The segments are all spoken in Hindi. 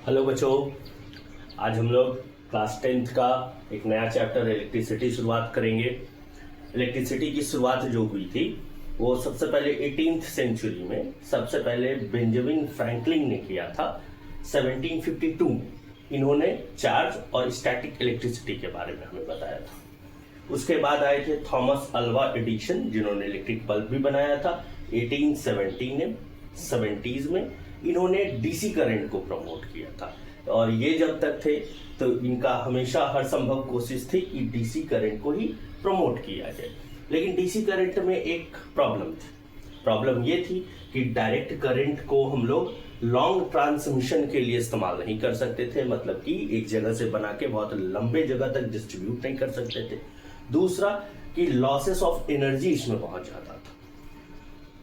हेलो बच्चों, आज हम लोग क्लास 10th का एक नया चैप्टर इलेक्ट्रिसिटी शुरुआत करेंगे। इलेक्ट्रिसिटी की शुरुआत जो हुई थी वो सबसे पहले 18th सेंचुरी में सबसे पहले बेंजामिन फ्रैंकलिन ने किया था 1752 में। इन्होंने चार्ज और स्टैटिक इलेक्ट्रिसिटी के बारे में हमें बताया था। उसके बाद आए थे थॉमस अल्वा एडिसन, जिन्होंने इलेक्ट्रिक बल्ब भी बनाया था 1870s में। इन्होंने डीसी करंट को प्रमोट किया था और ये जब तक थे तो इनका हमेशा हर संभव कोशिश थी कि डीसी करंट को ही प्रमोट किया जाए। लेकिन डीसी करंट में एक प्रॉब्लम थी। प्रॉब्लम ये थी कि डायरेक्ट करंट को हम लोग लॉन्ग ट्रांसमिशन के लिए इस्तेमाल नहीं कर सकते थे, मतलब कि एक जगह से बना के बहुत लंबे जगह तक डिस्ट्रीब्यूट नहीं कर सकते थे। दूसरा कि लॉसेस ऑफ एनर्जी इसमें बहुत ज्यादा था।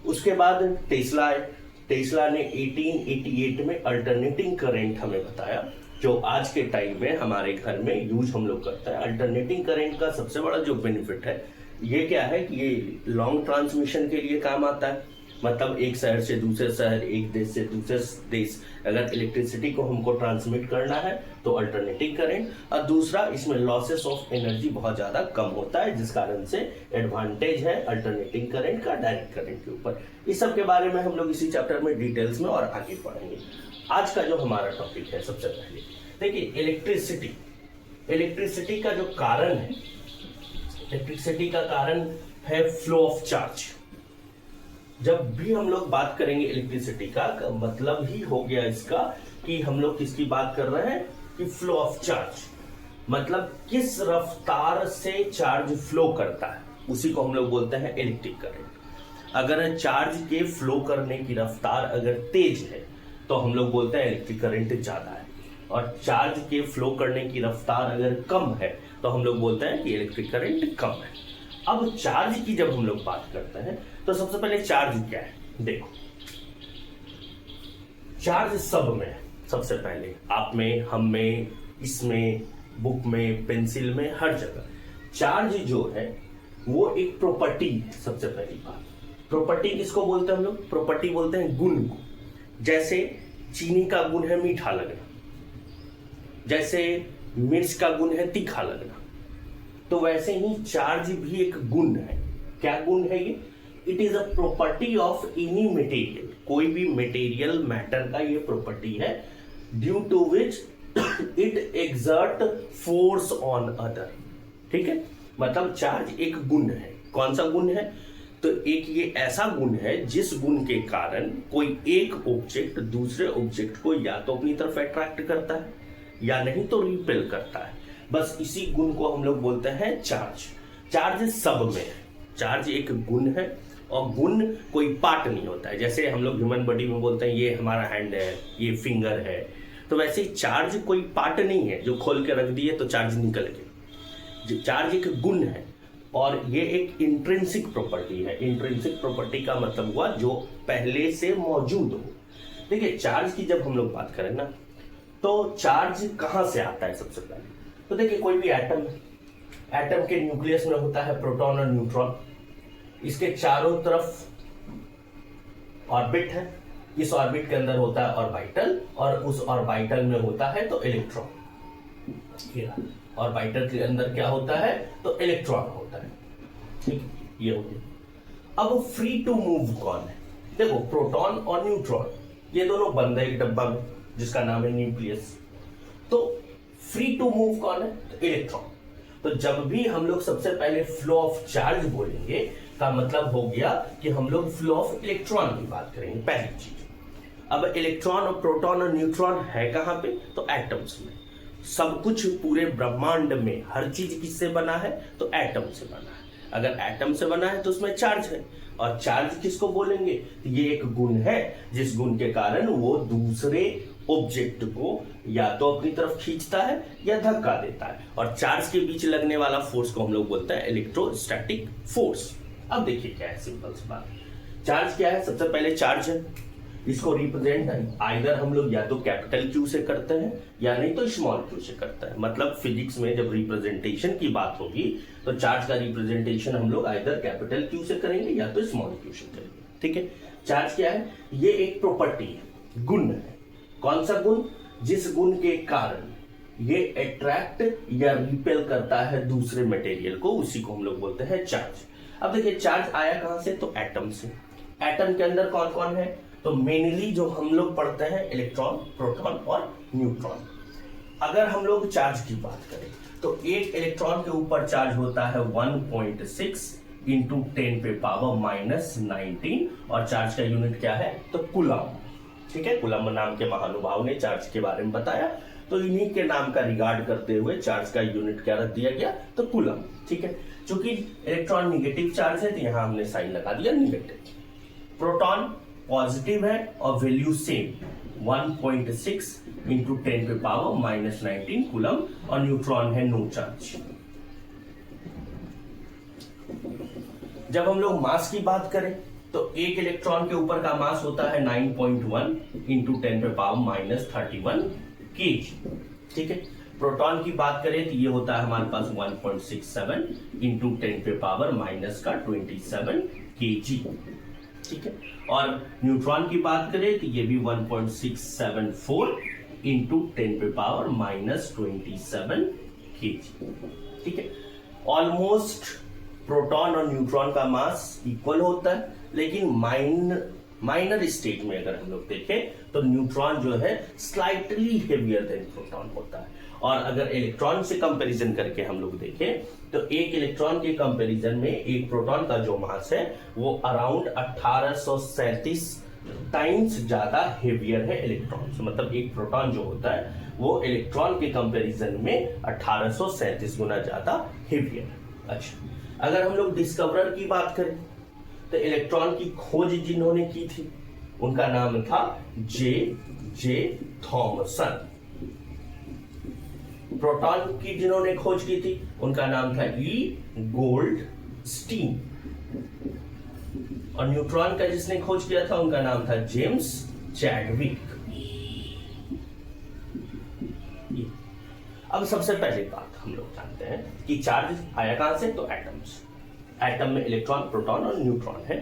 उसके बाद टेस्ला आए। टेस्ला ने 1888 में अल्टरनेटिंग करंट हमें बताया, जो आज के टाइम में हमारे घर में यूज हम लोग करते हैं। अल्टरनेटिंग करंट का सबसे बड़ा जो बेनिफिट है ये क्या है कि ये लॉन्ग ट्रांसमिशन के लिए काम आता है। मतलब एक शहर से दूसरे शहर, एक देश से दूसरे देश अगर इलेक्ट्रिसिटी को हमको ट्रांसमिट करना है तो अल्टरनेटिंग करंट, और दूसरा इसमें लॉसेस ऑफ एनर्जी बहुत ज्यादा कम होता है, जिस कारण से एडवांटेज है अल्टरनेटिंग करंट का डायरेक्ट करंट के ऊपर। इस सब के बारे में हम लोग इसी चैप्टर में डिटेल्स में और आगे पढ़ेंगे। आज का जो हमारा टॉपिक है, सबसे पहले देखिए इलेक्ट्रिसिटी का जो कारण है, इलेक्ट्रिसिटी का कारण है फ्लो ऑफ चार्ज। जब भी हम लोग बात करेंगे इलेक्ट्रिसिटी का मतलब ही हो गया इसका कि हम लोग किसकी बात कर रहे हैं कि फ्लो ऑफ चार्ज, मतलब किस रफ्तार से चार्ज फ्लो करता है, उसी को हम लोग बोलते हैं इलेक्ट्रिक करंट। अगर चार्ज के फ्लो करने की रफ्तार अगर तेज है तो हम लोग बोलते हैं इलेक्ट्रिक करंट ज्यादा है, और चार्ज के फ्लो करने की रफ्तार अगर कम है तो हम लोग बोलते हैं कि इलेक्ट्रिक करंट कम है। अब चार्ज की जब हम लोग बात करते हैं तो सबसे पहले चार्ज क्या है, देखो चार्ज सब में है। सबसे पहले आप में, हम में, इसमें, बुक में, पेंसिल में, हर जगह चार्ज जो है वो एक प्रॉपर्टी है। सबसे पहली बात, प्रॉपर्टी किसको बोलते हैं हम लोग? प्रॉपर्टी बोलते हैं गुण को। जैसे चीनी का गुण है मीठा लगना, जैसे मिर्च का गुण है तीखा लगना, तो वैसे ही चार्ज भी एक गुण है। क्या गुण है ये? It is a property of any material. कोई भी मटेरियल मैटर का ये प्रॉपर्टी है, due to which it exert force on other. ठीक है, मतलब चार्ज एक गुण है। कौन सा गुण है? तो एक ये ऐसा गुण है जिस गुण के कारण कोई एक ऑब्जेक्ट दूसरे ऑब्जेक्ट को या तो अपनी तरफ अट्रैक्ट करता है या नहीं तो रिपेल करता है। बस इसी गुण को हम लोग बोलते हैं चार्ज। चार्ज सब में है। चार्ज एक गुण है और गुण कोई पार्ट नहीं होता है। जैसे हम लोग ह्यूमन बॉडी में बोलते हैं ये हमारा हैंड है, ये फिंगर है, तो वैसे ही चार्ज कोई पार्ट नहीं है जो खोल के रख दिए तो चार्ज निकल गया। चार्ज एक गुण है और ये एक इंट्रिंसिक प्रॉपर्टी है। इंट्रिंसिक प्रॉपर्टी का मतलब हुआ जो पहले से मौजूद हो। देखिए चार्ज की जब हम लोग बात करें ना, तो चार्ज कहां से आता है? सबसे पहले तो देखिए कोई भी एटम, एटम के न्यूक्लियस में होता है प्रोटॉन और न्यूट्रॉन। इसके चारों तरफ ऑर्बिट है, इस ऑर्बिट के अंदर होता है ऑर्बिटल, और उस ऑर्बिटल में होता है तो इलेक्ट्रॉन। ऑर्बिटल के अंदर क्या होता है? तो इलेक्ट्रॉन होता है। ठीक, ये हो गया। अब फ्री टू मूव कौन है? देखो प्रोटॉन और न्यूट्रॉन ये दोनों बंद है एक डब्बा में जिसका नाम है न्यूक्लियस। तो फ्री टू मूव कौन है? तो इलेक्ट्रॉन। तो जब भी हम लोग सबसे पहले फ्लो ऑफ चार्ज बोलेंगे का मतलब हो गया कि हम लोग फ्लो ऑफ इलेक्ट्रॉन की बात करेंगे, पहली चीज। अब इलेक्ट्रॉन और प्रोटॉन और न्यूट्रॉन है कहां पे? तो एटम्स में। सब कुछ पूरे ब्रह्मांड में हर चीज किससे बना है? तो एटम से बना है। अगर एटम से बना है तो उसमें चार्ज है, और चार्ज किसको बोलेंगे? ये एक गुण है जिस गुण के कारण वो दूसरे ऑब्जेक्ट को या तो अपनी तरफ खींचता है या धक्का देता है। और चार्ज के बीच लगने वाला फोर्स को हम लोग बोलते हैं इलेक्ट्रोस्टैटिक फोर्स। अब देखिए क्या है, सिंपल सी बात। चार्ज क्या है? सबसे पहले चार्ज है, इसको रिप्रेजेंट आइदर हम लोग या तो कैपिटल क्यू से करते हैं या नहीं तो स्मॉल क्यू से करते हैं। मतलब फिजिक्स में जब रिप्रेजेंटेशन की बात होगी तो चार्ज का रिप्रेजेंटेशन हम लोग आइदर कैपिटल क्यू से करेंगे या तो स्मॉल क्यू से करेंगे। ठीक है, चार्ज क्या है? ये एक प्रॉपर्टी है, गुण है। कौन सा गुण? जिस गुण के कारण ये अट्रैक्ट या रिपेल करता है दूसरे मटेरियल को, उसी को हम लोग बोलते हैं चार्ज। अब देखिए चार्ज आया कहां से, तो एटम से। एटम के अंदर कौन कौन है, तो मेनली जो हम लोग पढ़ते हैं इलेक्ट्रॉन, प्रोटॉन और न्यूट्रॉन। अगर हम लोग चार्ज की बात करें तो एक इलेक्ट्रॉन के ऊपर चार्ज होता है 1.6 इंटू 10 पे पावर माइनस 19, और चार्ज का यूनिट क्या है, तो कूलम। ठीक है, कूलम नाम के महानुभाव ने चार्ज के बारे में बताया, तो इन्हीं के नाम का रिगार्ड करते हुए चार्ज का यूनिट क्या रख दिया गया, तो कूलम। ठीक है, चूंकि इलेक्ट्रॉन निगेटिव चार्ज है तो यहां हमने साइन लगा दिया निगेटिव। प्रोटॉन पॉजिटिव है और वैल्यू सेम 1.6 इंटू 10 पे पावर माइनस 19 कूलम, और न्यूट्रॉन है नो चार्ज। जब हम लोग मास की बात करें तो एक इलेक्ट्रॉन के ऊपर का मास होता है 9.1 इंटू 10 पे पावर माइनस 31 केजी। ठीक है, प्रोटॉन की बात करें तो ये होता है हमारे पास 1.67 इंटू 10 पे पावर माइनस का 27 केजी। ठीक है, और न्यूट्रॉन की बात करें तो ये भी 1.674 इंटू 10 पे पावर माइनस 27 केजी। ठीक है, ऑलमोस्ट प्रोटॉन और न्यूट्रॉन का मास इक्वल होता है, लेकिन माइनर स्टेट में अगर हम लोग देखें तो न्यूट्रॉन जो है स्लाइटली हेवियर देन प्रोटॉन होता है। और अगर इलेक्ट्रॉन से कंपैरिजन करके हम लोग देखें तो एक इलेक्ट्रॉन के कंपैरिजन में एक प्रोटॉन का जो मास है वो अराउंड 1837 टाइम्स ज्यादा हेवियर है इलेक्ट्रॉन से। मतलब एक प्रोटॉन जो होता है वो इलेक्ट्रॉन के कंपैरिजन में 1837 गुना ज्यादा हेवियर है। अच्छा, अगर हम लोग डिस्कवरर की बात करें तो इलेक्ट्रॉन की खोज जिन्होंने की थी उनका नाम था जे थॉमसन। प्रोटॉन की जिन्होंने खोज की थी उनका नाम था गोल्डस्टीन, और न्यूट्रॉन का जिसने खोज किया था उनका नाम था जेम्स चैडविक। अब सबसे पहली बात हम लोग जानते हैं कि चार्ज आया कहां से, तो एटम से। एटम में इलेक्ट्रॉन, प्रोटॉन और न्यूट्रॉन है।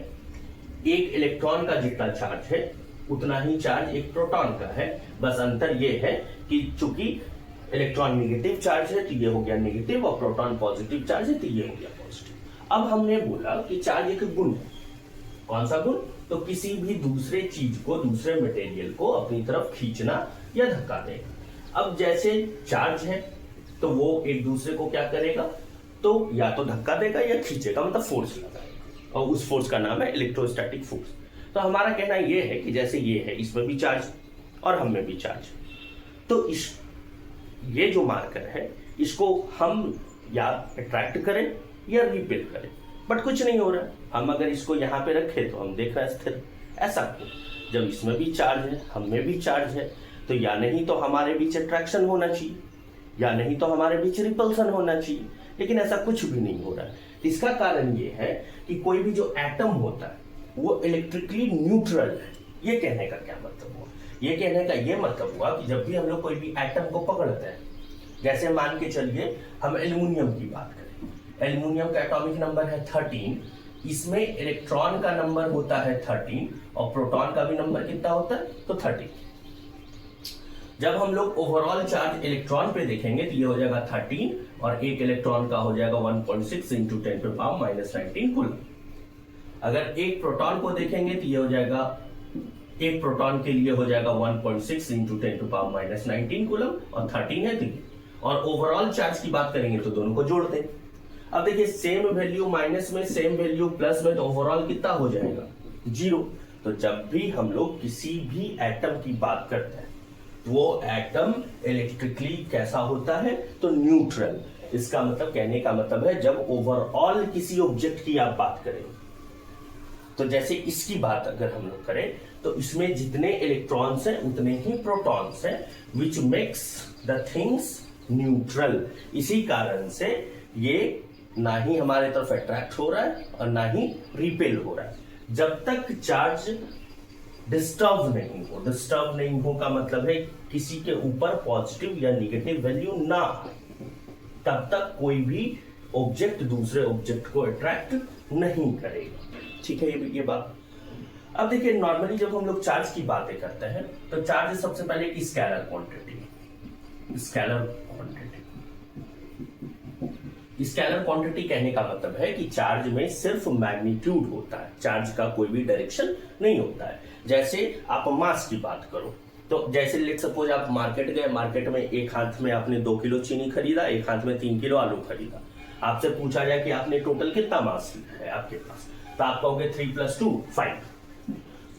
एक इलेक्ट्रॉन का जितना चार्ज है उतना ही चार्ज एक प्रोटॉन का है, बस अंतर यह है कि चूंकि इलेक्ट्रॉन नेगेटिव चार्ज है तो ये हो गया नेगेटिव, और प्रोटॉन पॉजिटिव चार्ज है तो ये हो गया पॉजिटिव। अब हमने बोला कि चार्ज एक गुण है। कौन सा गुण, तो किसी भी दूसरे चीज को, दूसरे मटेरियल को अपनी तरफ खींचना या धक्का देगा। अब जैसे चार्ज है तो वो एक दूसरे को क्या करेगा, तो या तो धक्का देगा या खींचेगा, मतलब फोर्स लगाएगा, और उस फोर्स का नाम है इलेक्ट्रोस्टैटिक फोर्स। तो हमारा कहना यह है कि जैसे ये है, इसमें भी चार्ज और हम में भी चार्ज, तो ये जो मार्कर है इसको हम या अट्रैक्ट करें या रिपेल करें, बट कुछ नहीं हो रहा है। हम अगर इसको यहां पे रखें तो हम देख रहे हैं स्थिर। ऐसा क्यों, जब इसमें भी चार्ज है, हम में भी चार्ज है, तो या नहीं तो हमारे बीच अट्रैक्शन होना चाहिए या नहीं तो हमारे बीच रिपल्सन होना चाहिए, लेकिन ऐसा कुछ भी नहीं हो रहा है। इसका कारण ये है कि कोई भी जो एटम होता है वो इलेक्ट्रिकली न्यूट्रल है। ये कहने का क्या मतलब हुआ, ये कहने का ये मतलब हुआ कि जब भी हम लोग कोई भी एटम को पकड़ते हैं, जैसे मान के चलिए हम एल्युमिनियम की बात करें, एल्युमिनियम का एटॉमिक नंबर है 13, इसमें इलेक्ट्रॉन का नंबर होता है 13 और प्रोटॉन का भी नंबर कितना होता है, तो 13। जब हम लोग ओवरऑल चार्ज इलेक्ट्रॉन पे देखेंगे तो ये हो जाएगा 13 और एक इलेक्ट्रॉन का हो जाएगा 1.6 इंटू 10 पे पावर माइनस 19 कूलम। अगर एक प्रोटॉन को देखेंगे तो ये हो जाएगा, एक प्रोटॉन के लिए हो जाएगा 1.6 into 10 to power minus 19 coulomb, और 13 है 3। और ओवरऑल चार्ज की बात करेंगे तो दोनों को जोड़ दें। अब देखिए सेम वैल्यू माइनस में, सेम वैल्यू प्लस में, तो ओवरऑल कितना हो जाएगा, 0। तो जब भी हम लोग किसी भी एटम की बात करते हैं वो एटम इलेक्ट्रिकली कैसा होता है, तो न्यूट्रल। इसका मतलब, कहने का मतलब है जब ओवरऑल किसी ऑब्जेक्ट की आप बात करें, तो जैसे इसकी बात अगर हम लोग करें तो इसमें जितने इलेक्ट्रॉन्स हैं उतने ही प्रोटॉन्स हैं, which makes the things neutral. इसी कारण से ये ना ही हमारे तरफ अट्रैक्ट हो रहा है और ना ही रिपेल हो रहा है। जब तक चार्ज डिस्टर्ब नहीं हो, डिस्टर्ब नहीं हो का मतलब है किसी के ऊपर पॉजिटिव या निगेटिव वैल्यू ना आए, तब तक कोई भी ऑब्जेक्ट दूसरे ऑब्जेक्ट को अट्रैक्ट नहीं करेगा। ठीक है ये बात। अब देखिए नॉर्मली जब हम लोग चार्ज की बातें करते हैं तो चार्ज सबसे पहले एक स्केलर क्वांटिटी। स्केलर क्वांटिटी कहने का मतलब है कि चार्ज में सिर्फ मैग्नीट्यूड होता है, चार्ज का कोई भी डायरेक्शन नहीं होता है। जैसे आप मास की बात करो तो जैसे लेट सपोज आप मार्केट गए, मार्केट में एक हाथ में आपने 2 किलो चीनी खरीदा, एक हाथ में 3 किलो आलू खरीदा। आपसे पूछा जाए कि आपने टोटल कितना मास है आपके पास, तो आप कहोगे 3 + 2 5।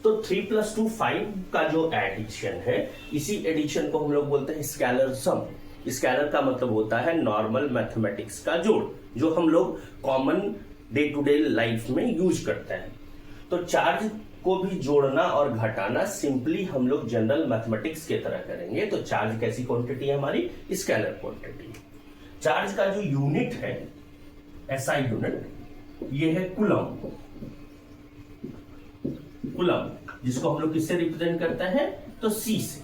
तो 3 + 2 5 का जो एडिशन है, इसी एडिशन को हम लोग बोलते हैं स्केलर सम। स्केलर का मतलब होता है नॉर्मल मैथमेटिक्स का जोड़, जो हम लोग common day to day life में यूज करते हैं। तो चार्ज को भी जोड़ना और घटाना सिंपली हम लोग जनरल मैथमेटिक्स के तरह करेंगे। तो चार्ज कैसी क्वांटिटी है हमारी? Scalar quantity. चार्ज का जो यूनिट है, एसआई यूनिट, ये है कूलम। कूलम जिसको हम लोग किससे रिप्रेजेंट करते हैं? तो सी से।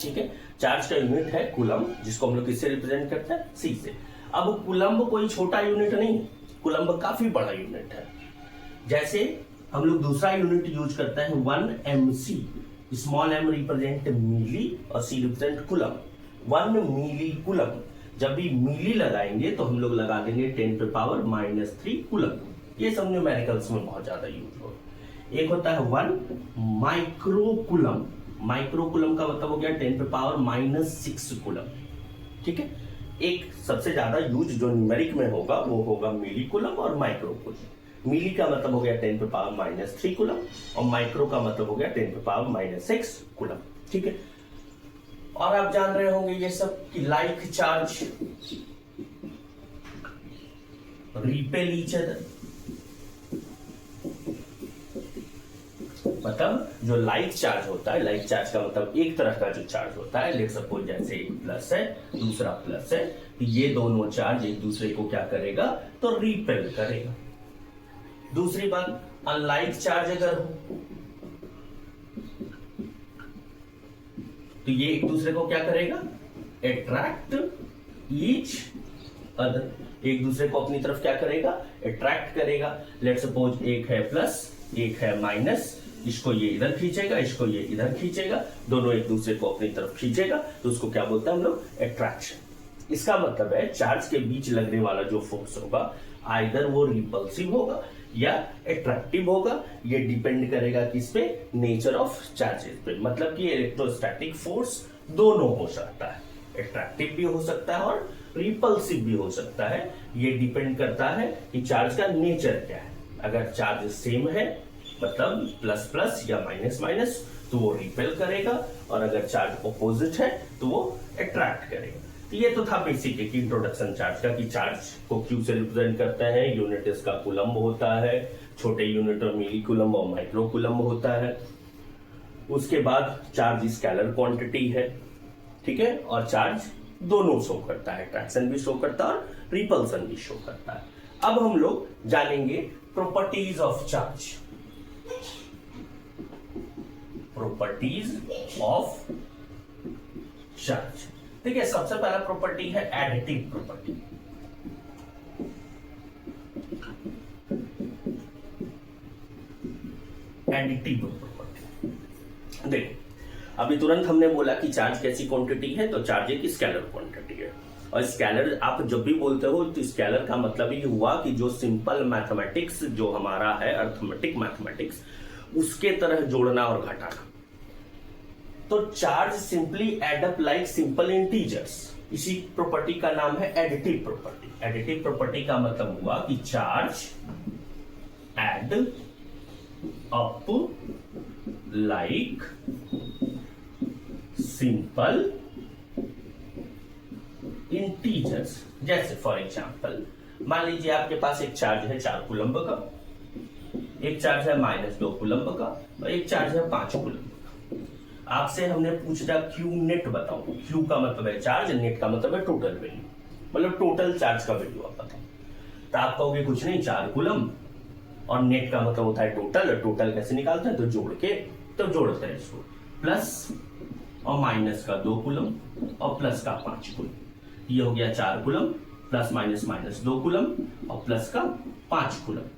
ठीक है, चार्ज का यूनिट है कूलम, जिसको हम लोग किससे रिप्रेजेंट करते हैं? सी से। अब कूलम कोई छोटा यूनिट नहीं, कूलम काफी बड़ा यूनिट है। जैसे हम लोग दूसरा यूनिट यूज करते हैं 1 mc। स्मॉल m रिप्रेजेंट मिली और c रिप्रेजेंट कूलम। 1 मिली कूलम। जब भी मिली लगाएंगे तो हम लोग लगा देंगे 10⁻³ कूलम। ये सब न्यूमेरिकल्स में बहुत ज्यादा यूज हो। एक होता है 1 माइक्रो कूलम। माइक्रो कूलम का मतलब हो गया 10⁻⁻6 कूलम। ठीक है, एक सबसे ज्यादा यूज जो न्यूमेरिक में होगा वो होगा मिली कूलम और माइक्रो कूलम। मिली का मतलब हो गया 10⁻³ कूलम और माइक्रो का मतलब हो गया 10⁻6 कूलम। ठीक है, और आप जान रहे होंगे ये सब कि like charge repel each other. मतलब जो लाइक चार्ज होता है, लाइक चार्ज का मतलब एक तरह का जो चार्ज होता है, लेट सपोज जैसे एक प्लस है दूसरा प्लस है, तो ये दोनों चार्ज एक दूसरे को क्या करेगा? तो रिपेल करेगा। दूसरी बात, अनलाइक चार्ज अगर हो तो ये एक दूसरे को क्या करेगा? Attract each other. एक दूसरे को अपनी तरफ क्या करेगा? अट्रैक्ट करेगा। लेट सपोज एक है प्लस एक है माइनस, इसको ये इधर खींचेगा, इसको ये इधर खींचेगा, दोनों एक दूसरे को अपनी तरफ खींचेगा, तो उसको क्या बोलते हैं हम लोग? अट्रैक्शन। इसका मतलब है चार्ज के बीच लगने वाला जो फोर्स होगा, आइदर वो रिपल्सिव होगा या अट्रैक्टिव होगा। ये डिपेंड करेगा किस पे? नेचर ऑफ चार्जेस पे। मतलब कि इलेक्ट्रोस्टैटिक फोर्स दोनों हो सकता है, अट्रैक्टिव भी हो सकता है और रिपल्सिव भी हो सकता है। ये डिपेंड करता है कि चार्ज का नेचर क्या है। अगर चार्ज सेम है, मतलब प्लस प्लस या माइनस माइनस, तो वो रिपेल करेगा, और अगर चार्ज ऑपोजिट है तो वो अट्रैक्ट करेगा। तो ये तो था बेसिक एक इंट्रोडक्शन चार्ज का, कि चार्ज को क्यू से रिप्रेजेंट करते हैं। यूनिट इसका कूलम होता है, छोटे यूनिट और मिली कूलम और माइक्रो कूलम होता है। उसके बाद चार्ज स्केलर क्वांटिटी है। ठीक है, और चार्ज दोनों शो करता है, अट्रैक्शन भी शो करता है और रिपल्सन भी शो करता है। अब हम लोग जानेंगे properties of charge. Properties of charge. ठीक है, सबसे पहला प्रॉपर्टी है एडिटिव प्रॉपर्टी। एडिटिव प्रॉपर्टी देखो, अभी तुरंत हमने बोला कि चार्ज कैसी क्वांटिटी है, तो चार्ज एक स्केलर क्वांटिटी है। और स्केलर आप जब भी बोलते हो तो स्केलर का मतलब ये हुआ कि जो सिंपल मैथमेटिक्स जो हमारा है, अर्थमेटिक मैथमेटिक्स, उसके तरह जोड़ना और घटाना। तो charge simply add up like simple integers. इसी प्रॉपर्टी का नाम है एडिटिव प्रॉपर्टी। एडिटिव प्रॉपर्टी का मतलब हुआ कि charge add up like simple integers. जैसे फॉर एग्जांपल मान लीजिए आपके पास एक चार्ज है 4 कूलम्ब का, एक चार्ज है -2 कूलम्ब का और एक चार्ज है 5 कूलम्ब का। आपसे हमने पूछा क्यू नेट बताओ। क्यू का मतलब है चार्ज, नेट का मतलब है टोटल वैल्यू, मतलब टोटल चार्ज का वैल्यू आप बताओ। तो आप कहोगे कुछ नहीं, 4 कूलम्ब, और नेट का मतलब होता है टोटल। टोटल कैसे निकालते हैं? तो जोड़ के, तो जोड़ते हैं इसको, प्लस और माइनस का 2 कूलम्ब और प्लस का 5 कूलम्ब। ये हो गया 4 कूलम्ब प्लस माइनस -2 कूलम्ब और प्लस का 5 कूलम्ब।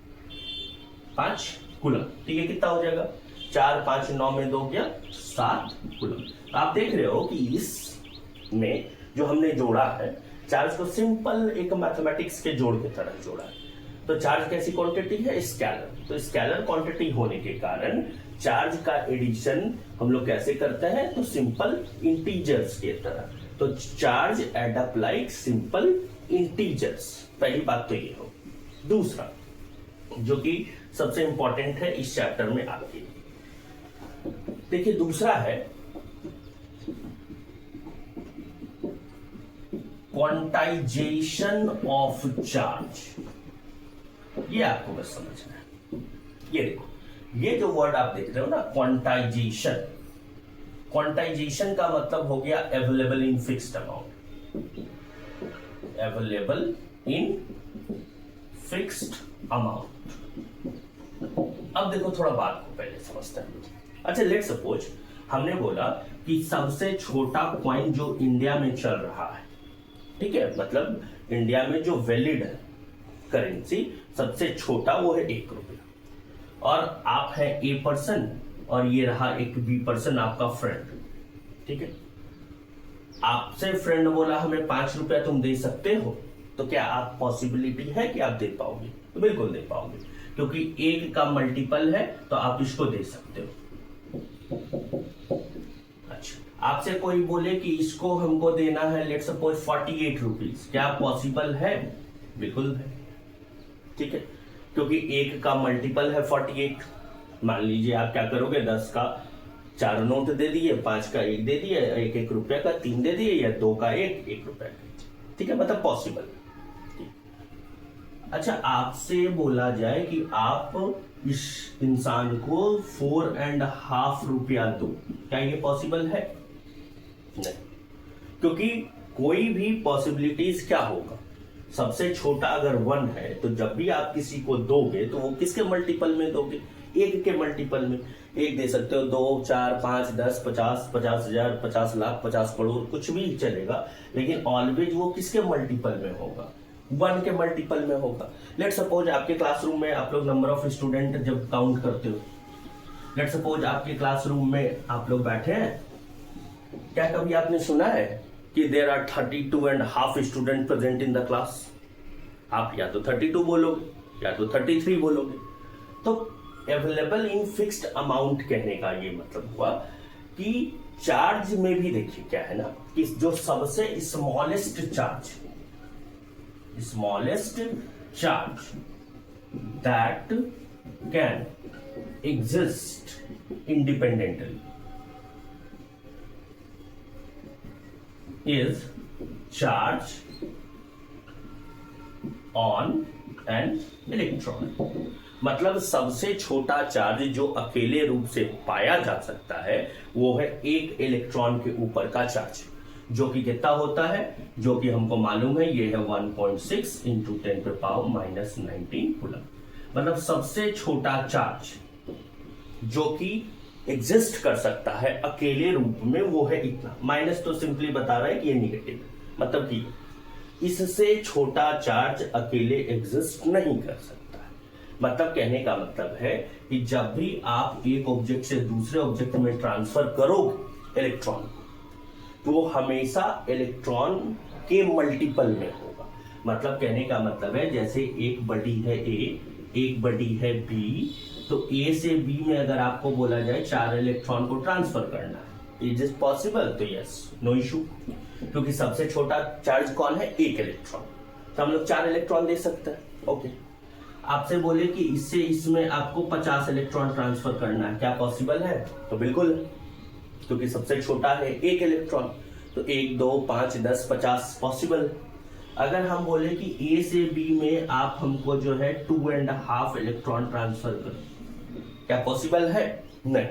5 कूलम। ठीक है, कितना हो जाएगा 4 5 9 में 2 गया 7 कूलम। आप देख रहे हो कि इसमें जो हमने जोड़ा है चार्ज को सिंपल एक मैथमेटिक्स के जोड़ की तरह जोड़ा है। तो चार्ज कैसी क्वांटिटी है, स्केलर। तो स्केलर क्वांटिटी होने के कारण चार्ज का एडिशन हम लोग कैसे करते हैं, तो सिंपल इंटीजर्स की तरह। तो charge add up like simple integers. पहली बात तो ये हो। दूसरा जो कि सबसे इंपॉर्टेंट है इस चैप्टर में आपके, देखिए दूसरा है क्वांटाइजेशन ऑफ चार्ज। ये आपको बस समझना है। ये देखो, ये जो वर्ड आप देख रहे हो ना क्वांटाइजेशन, क्वांटाइजेशन का मतलब हो गया available in fixed amount, available in fixed amount. अब देखो थोड़ा बात को पहले समझते हैं। अच्छा, लेट सपोज हमने बोला कि सबसे छोटा कॉइन जो इंडिया में चल रहा है, ठीक है, मतलब इंडिया में जो वैलिड है करेंसी सबसे छोटा वो है 1 रुपया, और आप है ए पर्सन और ये रहा एक बी पर्सन आपका फ्रेंड। ठीक है, आपसे फ्रेंड बोला हमें 5 रुपया तुम दे सकते हो, तो क्या आप पॉसिबिलिटी है कि आप दे पाओगे, तो बिल्कुल दे पाओगे, क्योंकि 1 का मल्टीपल है तो आप इसको दे सकते हो। अच्छा, आपसे कोई बोले कि इसको हमको देना है लेट सपोज 48 रुपीज, क्या पॉसिबल है, बिल्कुल है। ठीक है, क्योंकि 1 का मल्टीपल है 48। मान लीजिए आप क्या करोगे, 10 का 4 नोट दे दिए, 5 का 1 दे दिए, 1 रुपया का 3 दे दिए, या 2 का 1 रुपया का। ठीक है, मतलब पॉसिबल। अच्छा, आपसे बोला जाए कि आप इस इंसान को 4.5 रुपया दो, क्या ये पॉसिबल है, नहीं, क्योंकि कोई भी पॉसिबिलिटीज क्या होगा, सबसे छोटा अगर 1 है तो जब भी आप किसी को दोगे तो वो किसके मल्टीपल में दोगे, 1 के मल्टीपल में। 1 दे सकते हो, 2 4 5 10 50 50,000 50 लाख 50 करोड़ कुछ भी चलेगा, लेकिन ऑलवेज वो किसके मल्टीपल में होगा, 1 के मल्टीपल में होगा। लेट सपोज आपके क्लासरूम में आप लोग नंबर ऑफ स्टूडेंट जब काउंट करते हो, लेट सपोज आपके क्लासरूम में आप लोग बैठे हैं, क्या कभी आपने सुना है कि there are 32.5 student present in the class? आप या तो 32 बोलोगे या तो 33 बोलोगे। तो अवेलेबल इन फिक्स्ड अमाउंट कहने का ये मतलब हुआ कि चार्ज में भी देखिए क्या है ना, कि जो सबसे smallest charge that can exist independently is charge on an electron। मतलब सबसे छोटा चार्ज जो अकेले रूप से पाया जा सकता है वो है 1 इलेक्ट्रॉन के ऊपर का चार्ज, जो कि कितना होता है, जो कि हमको मालूम है, ये है 1.6 इंटू 10⁻⁻19 कूलम। मतलब सबसे छोटा चार्ज जो कि एग्जिस्ट कर सकता है अकेले रूप में वो है इतना। माइनस तो सिंपली बता रहा है कि ये निगेटिव है, मतलब कि इससे छोटा चार्ज अकेले एग्जिस्ट नहीं कर सकता है। मतलब कहने का मतलब है कि जब भी आप एक ऑब्जेक्ट से दूसरे ऑब्जेक्ट में ट्रांसफर करोगे इलेक्ट्रॉन, तो वो हमेशा इलेक्ट्रॉन के मल्टीपल में होगा। मतलब कहने का मतलब है जैसे एक बडी है ए, एक बडी है बी, तो ए से बी में अगर आपको बोला जाए 4 इलेक्ट्रॉन को ट्रांसफर करना है, इज इट पॉसिबल? तो यस, नो इशू, क्योंकि सबसे छोटा चार्ज कौन है, 1 इलेक्ट्रॉन, तो हम लोग 4 इलेक्ट्रॉन दे सकते हैं। ओके, आपसे बोले कि इससे इसमें आपको 50 इलेक्ट्रॉन ट्रांसफर करना है, क्या पॉसिबल है? तो बिल्कुल, क्योंकि सबसे छोटा है 1 इलेक्ट्रॉन, तो 1 2 5 10 50 पॉसिबल। अगर हम बोले कि ए से बी में आप हमको जो है 2.5 इलेक्ट्रॉन ट्रांसफर करो, क्या पॉसिबल है? नहीं।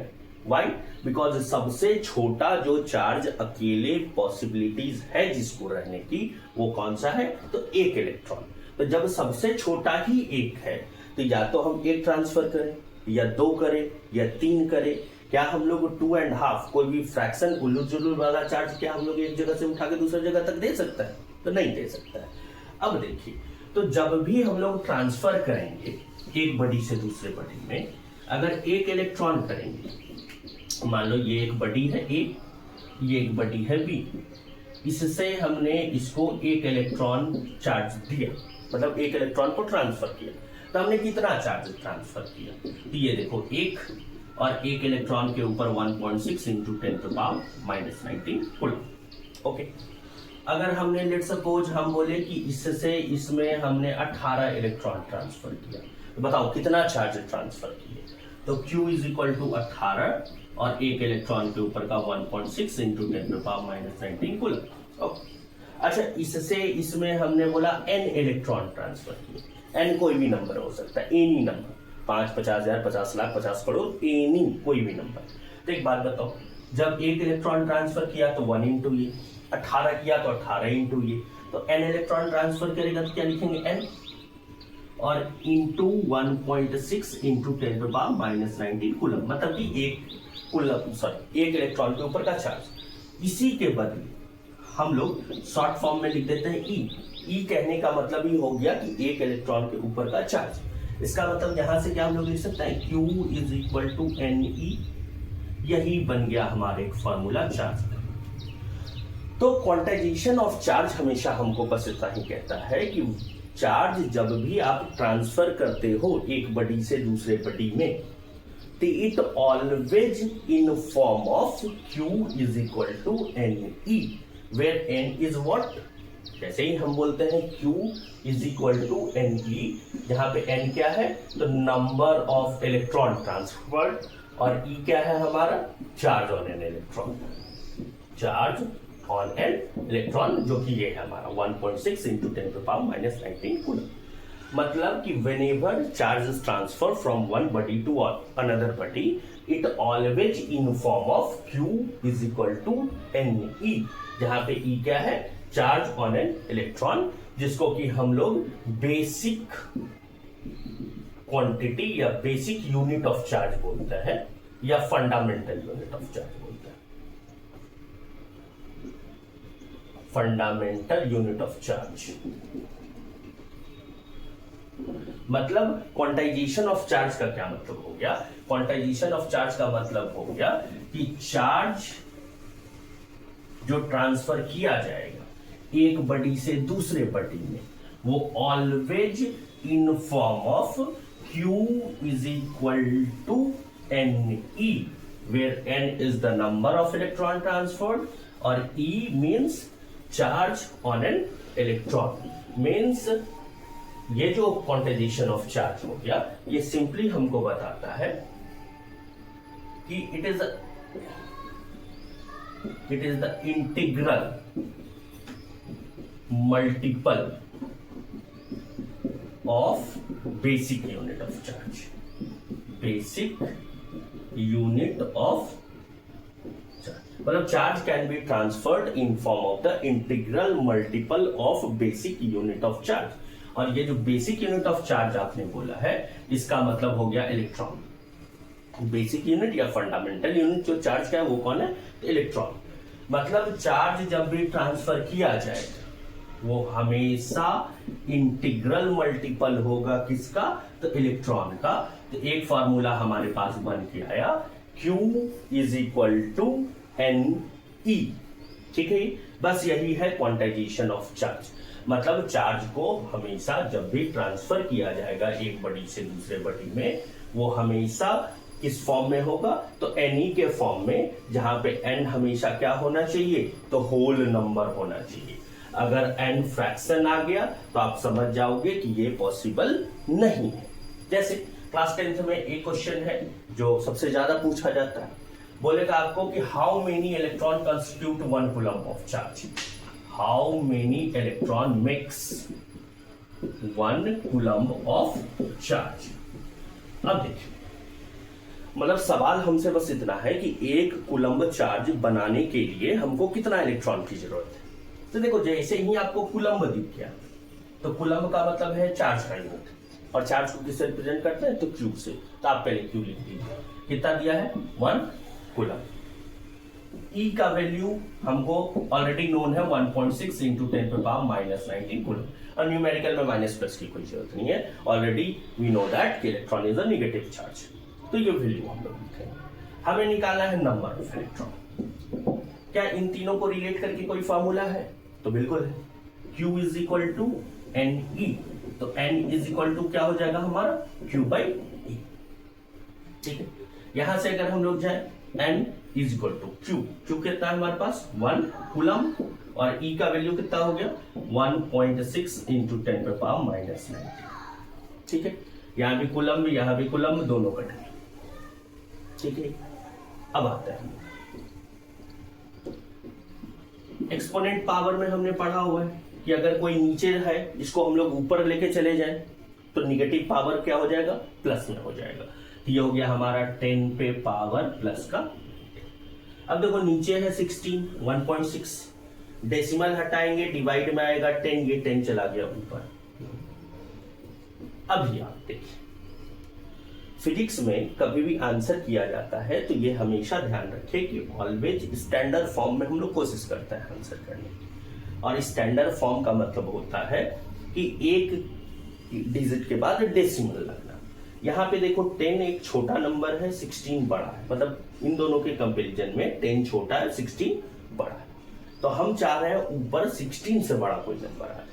वाई? बिकॉज सबसे छोटा जो चार्ज अकेले पॉसिबिलिटीज है जिसको रहने की, वो कौन सा है? तो 1 इलेक्ट्रॉन। तो जब सबसे छोटा ही 1 है, तो या तो हम 1 ट्रांसफर करें, या 2 करें, या 3 करें। क्या हम लोग 2.5 कोई भी फ्रैक्शन उल्लू जुल्लू वाला चार्ज क्या हम लोग एक जगह से उठा के दूसरी जगह तक दे सकता है? तो नहीं दे सकता है। अब देखिए, तो जब भी हम लोग ट्रांसफर करेंगे एक बडी से दूसरे बडी में, अगर एक इलेक्ट्रॉन करेंगे, मान लो ये एक बडी है ए, ये एक बडी है बी, इससे हमने इसको एक इलेक्ट्रॉन चार्ज दिया, मतलब एक इलेक्ट्रॉन को ट्रांसफर किया, तो हमने कितना चार्ज ट्रांसफर किया? तो ये देखो एक, और एक इलेक्ट्रॉन के ऊपर 1.6 इंटू 10⁻⁻19 कूलम। ओके, अगर हमने लेट सपोज हम बोले कि इससे इसमें हमने 18 इलेक्ट्रॉन ट्रांसफर किया, तो बताओ कितना चार्ज ट्रांसफर किए? तो Q इज इक्वल टू 18 और एक इलेक्ट्रॉन के ऊपर का 1.6 इंटू 10⁻⁻19 कूलम। ओके, अच्छा इससे इसमें हमने बोला n इलेक्ट्रॉन ट्रांसफर किए, n कोई भी नंबर हो सकता है, any number, 5, 50,000, 50 lakh, 50 crore, any कोई भी नंबर। तो एक बात बताओ, जब एक इलेक्ट्रॉन ट्रांसफर किया तो 1 इंटू ये, 18 किया तो 18 इंटू ये, तो n इलेक्ट्रॉन ट्रांसफर करेगा तो क्या लिखेंगे n, और इंटू 1.6 इंटू 10⁻⁻19 कूलम, मतलब कि एक कूलम, सॉरी एक इलेक्ट्रॉन के ऊपर का चार्ज। इसी के बदले हम लोग शॉर्ट फॉर्म में लिख देते हैं ई कहने का मतलब ही हो गया कि एक इलेक्ट्रॉन के ऊपर का चार्ज। इसका मतलब यहां से क्या हम लोग लिख सकते हैं, Q is equal to NE, यही बन गया हमारे एक फॉर्मूला चार्ज का। तो क्वांटाइजेशन ऑफ चार्ज हमेशा हमको बस इतना ही कहता है कि चार्ज जब भी आप ट्रांसफर करते हो एक बडी से दूसरे बडी में, तो it always in form of Q is equal to NE, where N is what, जैसे ही हम बोलते हैं Q is equal to NE, जहां पे N क्या है, तो नंबर ऑफ इलेक्ट्रॉन ट्रांसफर्ड, और E क्या है हमारा, charge on an electron, charge on an electron, जो कि ये है हमारा 1.6 इंटू 10⁻⁻19 कूलम। मतलब कि whenever charge is transferred from one body to another body, it always in form of Q is equal to NE, जहां पे E क्या है, चार्ज ऑन एन इलेक्ट्रॉन, जिसको कि हम लोग बेसिक क्वांटिटी या बेसिक यूनिट ऑफ चार्ज बोलते हैं, या फंडामेंटल यूनिट ऑफ चार्ज बोलते हैं, फंडामेंटल यूनिट ऑफ चार्ज। मतलब क्वांटाइजेशन ऑफ चार्ज का क्या मतलब हो गया? क्वांटाइजेशन ऑफ चार्ज का मतलब हो गया कि चार्ज जो ट्रांसफर किया जाएगा एक बडी से दूसरे बडी में, वो always in form of Q is equal to NE, where N is the number of electron transferred और E means charge on an electron. Means ये जो क्वांटाइजेशन ऑफ चार्ज हो गया, ये सिंपली हमको बताता है कि it is the integral multiple of basic unit of charge, basic unit of charge. मतलब charge can be transferred in form of the integral multiple of basic unit of charge. और ये जो बेसिक यूनिट ऑफ चार्ज आपने बोला है, इसका मतलब हो गया इलेक्ट्रॉन। बेसिक यूनिट या फंडामेंटल यूनिट जो चार्ज का है वो कौन है? इलेक्ट्रॉन। मतलब चार्ज जब भी ट्रांसफर किया जाएगा वो हमेशा इंटीग्रल मल्टीपल होगा किसका? तो इलेक्ट्रॉन का। तो एक फॉर्मूला हमारे पास बन के आया, Q is equal to NE। ठीक है, बस यही है क्वांटाइजेशन ऑफ चार्ज। मतलब चार्ज को हमेशा जब भी ट्रांसफर किया जाएगा एक बडी से दूसरे बडी में, वो हमेशा किस फॉर्म में होगा? तो NE के फॉर्म में, जहां पे N हमेशा क्या होना चाहिए? तो होल नंबर होना चाहिए। अगर N फ्रैक्शन आ गया तो आप समझ जाओगे कि ये पॉसिबल नहीं है। जैसे क्लास 10th में एक क्वेश्चन है जो सबसे ज्यादा पूछा जाता है, बोलेगा आपको कि how many electron constitute 1 coulomb of charge. How many electron makes 1 coulomb of charge. अब देखिए, मतलब सवाल हमसे बस इतना है कि 1 कूलम चार्ज बनाने के लिए हमको कितना इलेक्ट्रॉन की जरूरत है। तो देखो, जैसे ही आपको कूलम दिख गया, तो कूलम का मतलब है चार्ज का यूनिट, और चार्ज को किससे रिप्रेजेंट करते हैं? तो क्यू से। तो आप पहले क्यू लिख दीजिए। कितना दिया है? 1 कूलम। E का वैल्यू हमको ऑलरेडी नोन है, 1.6 इंटू 10⁻⁻19 कूलम। और न्यूमेरिकल में माइनस प्लस की कोई जरूरत नहीं है, ऑलरेडी वी नो दैट कि electron is a negative charge. तो ये वैल्यू हम लोग लिखेंगे। हमें निकालना है नंबर ऑफ इलेक्ट्रॉन। क्या इन तीनों को रिलेट करके कोई फॉर्मूला है? तो बिल्कुल है, Q is equal to NE। तो N इज इक्वल टू क्या हो जाएगा हमारा Q बाई E। ठीक है, यहां से अगर हम लोग जाए N is equal to Q कितना है हमारे पास 1 कूलम, और E का वैल्यू कितना हो गया 1.6 इंटू 10 पे पावर माइनस 90। ठीक है, यहां भी कूलम भी यहां भी कूलम, दोनों कट गए। ठीक है, अब आता है एक्सपोनेंट पावर में हमने पढ़ा हुआ है कि अगर कोई नीचे है इसको हम लोग ऊपर लेके चले जाएं तो निगेटिव पावर क्या हो जाएगा प्लस में हो जाएगा। ये हो गया हमारा 10 पे पावर प्लस का। अब देखो नीचे है 16 1.6, डेसिमल हटाएंगे डिवाइड में आएगा 10, ये 10 चला गया ऊपर। अभी आप देखिए फिजिक्स में कभी भी आंसर किया जाता है तो ये हमेशा ध्यान रखें कि ऑलवेज स्टैंडर्ड फॉर्म में हम लोग कोशिश करते हैं आंसर करने की। और स्टैंडर्ड फॉर्म का मतलब होता है कि एक डिजिट के बाद डेसिमल लगना। यहाँ पे देखो 10 एक छोटा नंबर है, 16 बड़ा है, मतलब इन दोनों के कंपैरिजन में 10 छोटा है 16 बड़ा है। तो हम चाह रहे हैं ऊपर 16 से बड़ा कोई नंबर आ जाए।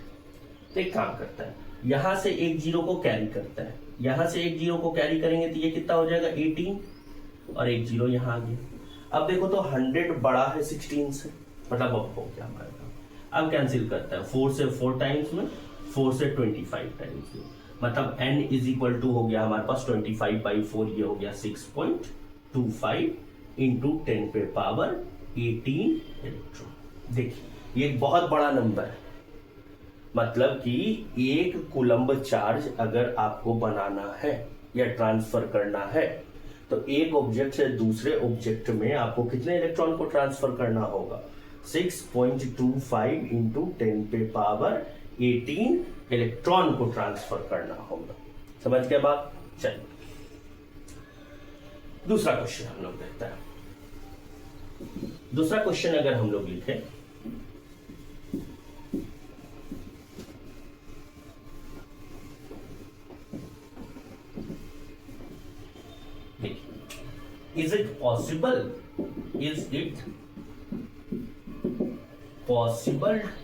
तो एक काम करता है, यहां से एक जीरो को कैरी करता है, यहां से एक जीरो को कैरी करेंगे तो ये कितना हो जाएगा 18, और एक जीरो यहां आ गया। अब देखो तो 100 बड़ा है 16 से, मतलब अब हो गया हमारे पास। अब कैंसिल करता है 4 से 4 टाइम्स में, 4 से 25 टाइम्स में, मतलब n इज इक्वल टू हो गया हमारे पास 25/4, ये हो गया 6.25 इंटू 10 पे पावर 18 इलेक्ट्रॉन। देखिए ये एक बहुत बड़ा नंबर है, मतलब कि एक कूलम्ब चार्ज अगर आपको बनाना है या ट्रांसफर करना है तो एक ऑब्जेक्ट से दूसरे ऑब्जेक्ट में आपको कितने इलेक्ट्रॉन को ट्रांसफर करना होगा 6.25 इंटू 10 पे पावर 18 इलेक्ट्रॉन को ट्रांसफर करना होगा। समझ गए बात? चलिए दूसरा क्वेश्चन हम लोग देखते हैं। दूसरा क्वेश्चन अगर हम लोग लिखें, Is it possible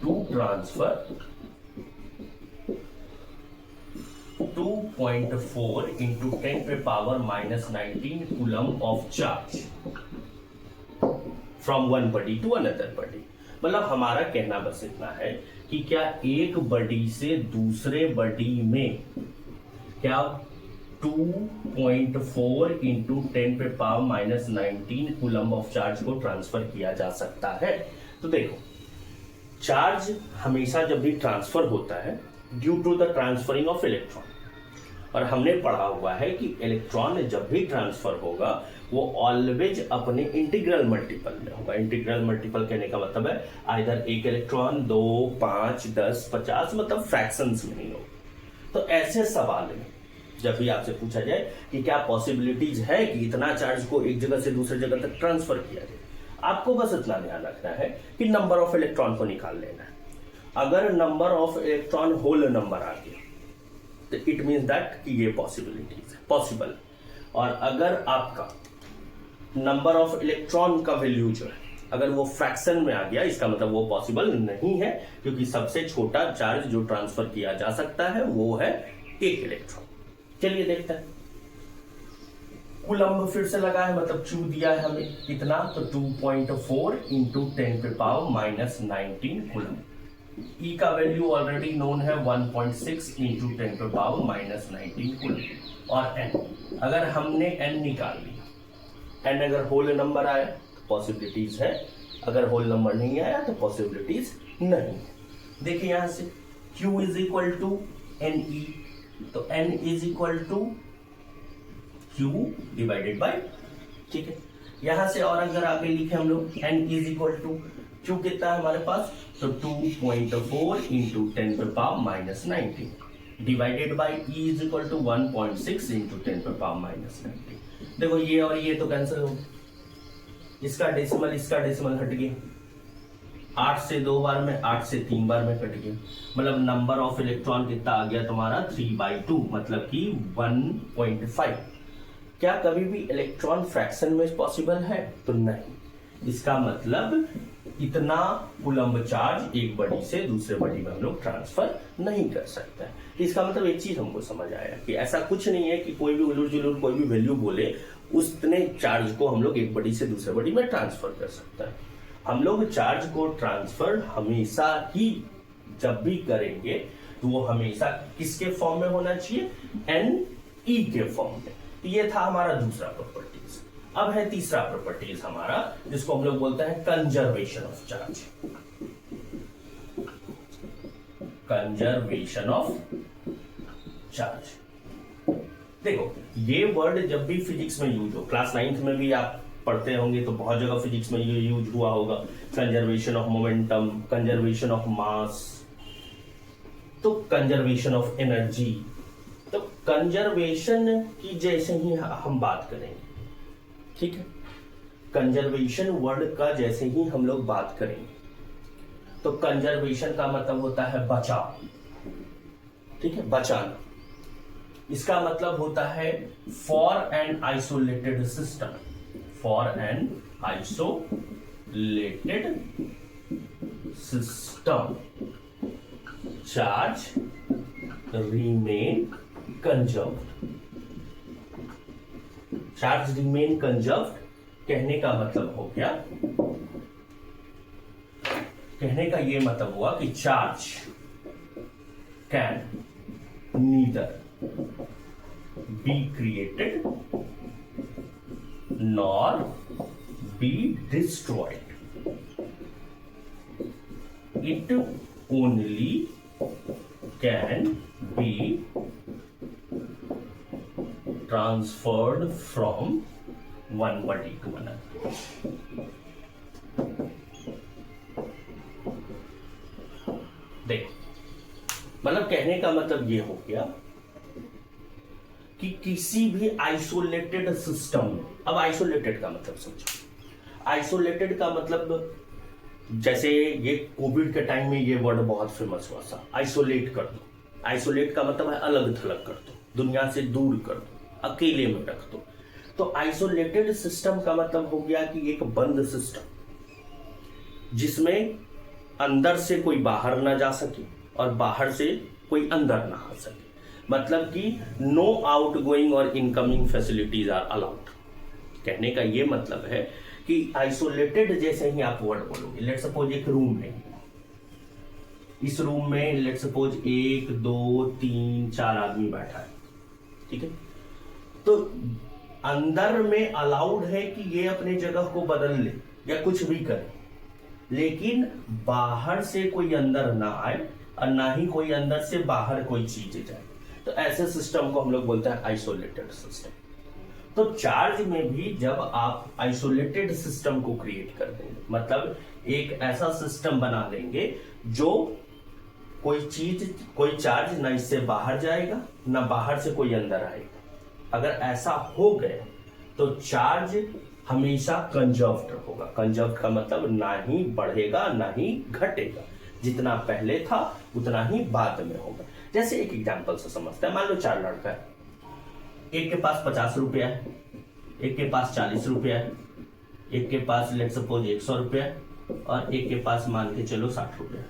to transfer 2.4 into 10 पे power minus 19 coulomb of charge from one body to another body? मतलब हमारा कहना बस इतना है कि क्या एक बॉडी से दूसरे बॉडी में क्या 2.4 इंटू 10 पे power minus 19 coulomb of charge को ट्रांसफर किया जा सकता है? तो देखो चार्ज हमेशा जब भी ट्रांसफर होता है due to the transferring of electron, और हमने पढ़ा हुआ है कि इलेक्ट्रॉन जब भी ट्रांसफर होगा वो ऑलवेज अपने इंटीग्रल मल्टीपल में होगा। इंटीग्रल मल्टीपल कहने का मतलब है आइदर एक इलेक्ट्रॉन 2 5 10 50, मतलब फ्रैक्शंस में ही हो। तो ऐसे सवाल में जब भी आपसे पूछा जाए कि क्या पॉसिबिलिटीज है कि इतना चार्ज को एक जगह से दूसरी जगह तक ट्रांसफर किया जाए, आपको बस इतना ध्यान रखना है कि नंबर ऑफ इलेक्ट्रॉन को निकाल लेना है। अगर number of electron whole number आ गया तो इट मींस दैट कि ये पॉसिबिलिटीज है पॉसिबल। और अगर आपका नंबर ऑफ इलेक्ट्रॉन का वैल्यू जो है अगर वो फ्रैक्शन में आ गया, इसका मतलब वो पॉसिबल नहीं है, क्योंकि सबसे छोटा चार्ज जो ट्रांसफर किया जा सकता है वो है एक इलेक्ट्रॉन। चलिए देखते हैं। कूलम्ब फिर से लगा है, मतलब Q दिया है हमें कितना, तो 2.4 इंटू 10 पे पावर माइनस 19 कूलम्ब। E का वैल्यू ऑलरेडी नोन है 1.6 इंटू 10 पे पावर माइनस 19 कूलम्ब। और N अगर हमने N निकाल लिया, N अगर होल नंबर आया तो पॉसिबिलिटीज है, अगर होल नंबर नहीं आया तो पॉसिबिलिटीज नहीं। देखिए यहां से Q is equal to NE, तो N is equal to Q divided by, ठीक है। यहां से और अगर आगे लिखे हम लोग N is equal to Q कितना है हमारे पास, तो 2.4 इंटू 10 पे power minus 19 divided by E is equal to 1.6 into 10 पे पावर माइनस 19। देखो ये और ये तो कैंसिल हो, इसका डेसिमल हट गया, 8 से 2 बार में, 8 से 3 बार में कट गया, मतलब नंबर ऑफ इलेक्ट्रॉन कितना आ गया तुम्हारा 3/2, मतलब कि 1.5। क्या कभी भी इलेक्ट्रॉन फ्रैक्शन में पॉसिबल है? तो नहीं। इसका मतलब इतना कूलम्ब चार्ज एक बॉडी से दूसरे बॉडी में हम लोग ट्रांसफर नहीं कर सकते। तो इसका मतलब एक चीज हमको समझ आया कि ऐसा कुछ नहीं है कि कोई भी उलूर जुलूर कोई भी वैल्यू बोले उतने चार्ज को हम लोग एक बॉडी से दूसरे बॉडी में ट्रांसफर कर सकते हैं। हम लोग चार्ज को ट्रांसफर हमेशा ही जब भी करेंगे तो वो हमेशा किसके फॉर्म में होना चाहिए? Ne के फॉर्म में। तो ये था हमारा दूसरा प्रॉपर्टीज। अब है तीसरा प्रॉपर्टीज हमारा, जिसको हम लोग बोलते हैं conservation of charge. Conservation of charge. देखो ये वर्ड जब भी फिजिक्स में यूज हो, क्लास 9th में भी आप पढ़ते होंगे तो बहुत जगह फिजिक्स में ये यूज हुआ होगा। Conservation of momentum, conservation of mass, तो कंजर्वेशन ऑफ एनर्जी। तो कंजर्वेशन की जैसे ही हम बात करेंगे, ठीक है, कंजर्वेशन वर्ड का जैसे ही हम लोग बात करेंगे तो कंजर्वेशन का मतलब होता है बचाव, ठीक है, बचाना। इसका मतलब होता है for an isolated system, for an isolated system charge remain conserved. Charge remain conserved कहने का मतलब हो गया, कहने का ये मतलब हुआ कि charge can neither be created nor be destroyed, it only can be transferred from one body to another। देखो मतलब कहने का मतलब ये हो गया कि किसी भी आइसोलेटेड सिस्टम, अब आइसोलेटेड का मतलब समझो। आइसोलेटेड का मतलब जैसे ये कोविड के टाइम में ये वर्ड बहुत फेमस हुआ था, आइसोलेट कर दो। आइसोलेट का मतलब है अलग थलग कर दो, दुनिया से दूर कर दो, अकेले में रख दो। तो आइसोलेटेड सिस्टम का मतलब हो गया कि एक बंद सिस्टम जिसमें अंदर से कोई बाहर ना जा सके और बाहर से कोई अंदर ना आ सके, मतलब कि नो आउट गोइंग और इनकमिंग फैसिलिटीज आर अलाउड। कहने का ये मतलब है कि आइसोलेटेड जैसे ही आप वर्ड बोलोगे, लेट सपोज एक रूम है, इस रूम में लेट सपोज 1 2 3 4 आदमी बैठा है, ठीक है, तो अंदर में अलाउड है कि ये अपने जगह को बदल ले या कुछ भी करे, लेकिन बाहर से कोई अंदर ना आए और ना ही कोई अंदर से बाहर कोई चीज जाए। तो ऐसे सिस्टम को हम लोग बोलते हैं आइसोलेटेड सिस्टम। तो चार्ज में भी जब आप आइसोलेटेड सिस्टम को क्रिएट कर देंगे, मतलब एक ऐसा सिस्टम बना देंगे जो कोई चार्ज ना इससे बाहर जाएगा ना बाहर से कोई अंदर आएगा। अगर ऐसा हो गया तो चार्ज हमेशा कंजर्व्ड होगा। कंजर्व्ड का मतलब ना ही बढ़ेगा ना ही घटेगा, जितना पहले था उतना ही बाद में होगा। जैसे एक एग्जांपल से समझते हैं, मान लो 4 लड़का है, एक के पास 50 रुपया है, एक के पास 40 रुपया है, एक के पास लेट सपोज 100 रुपया है और एक के पास मान के चलो 60 रुपया है।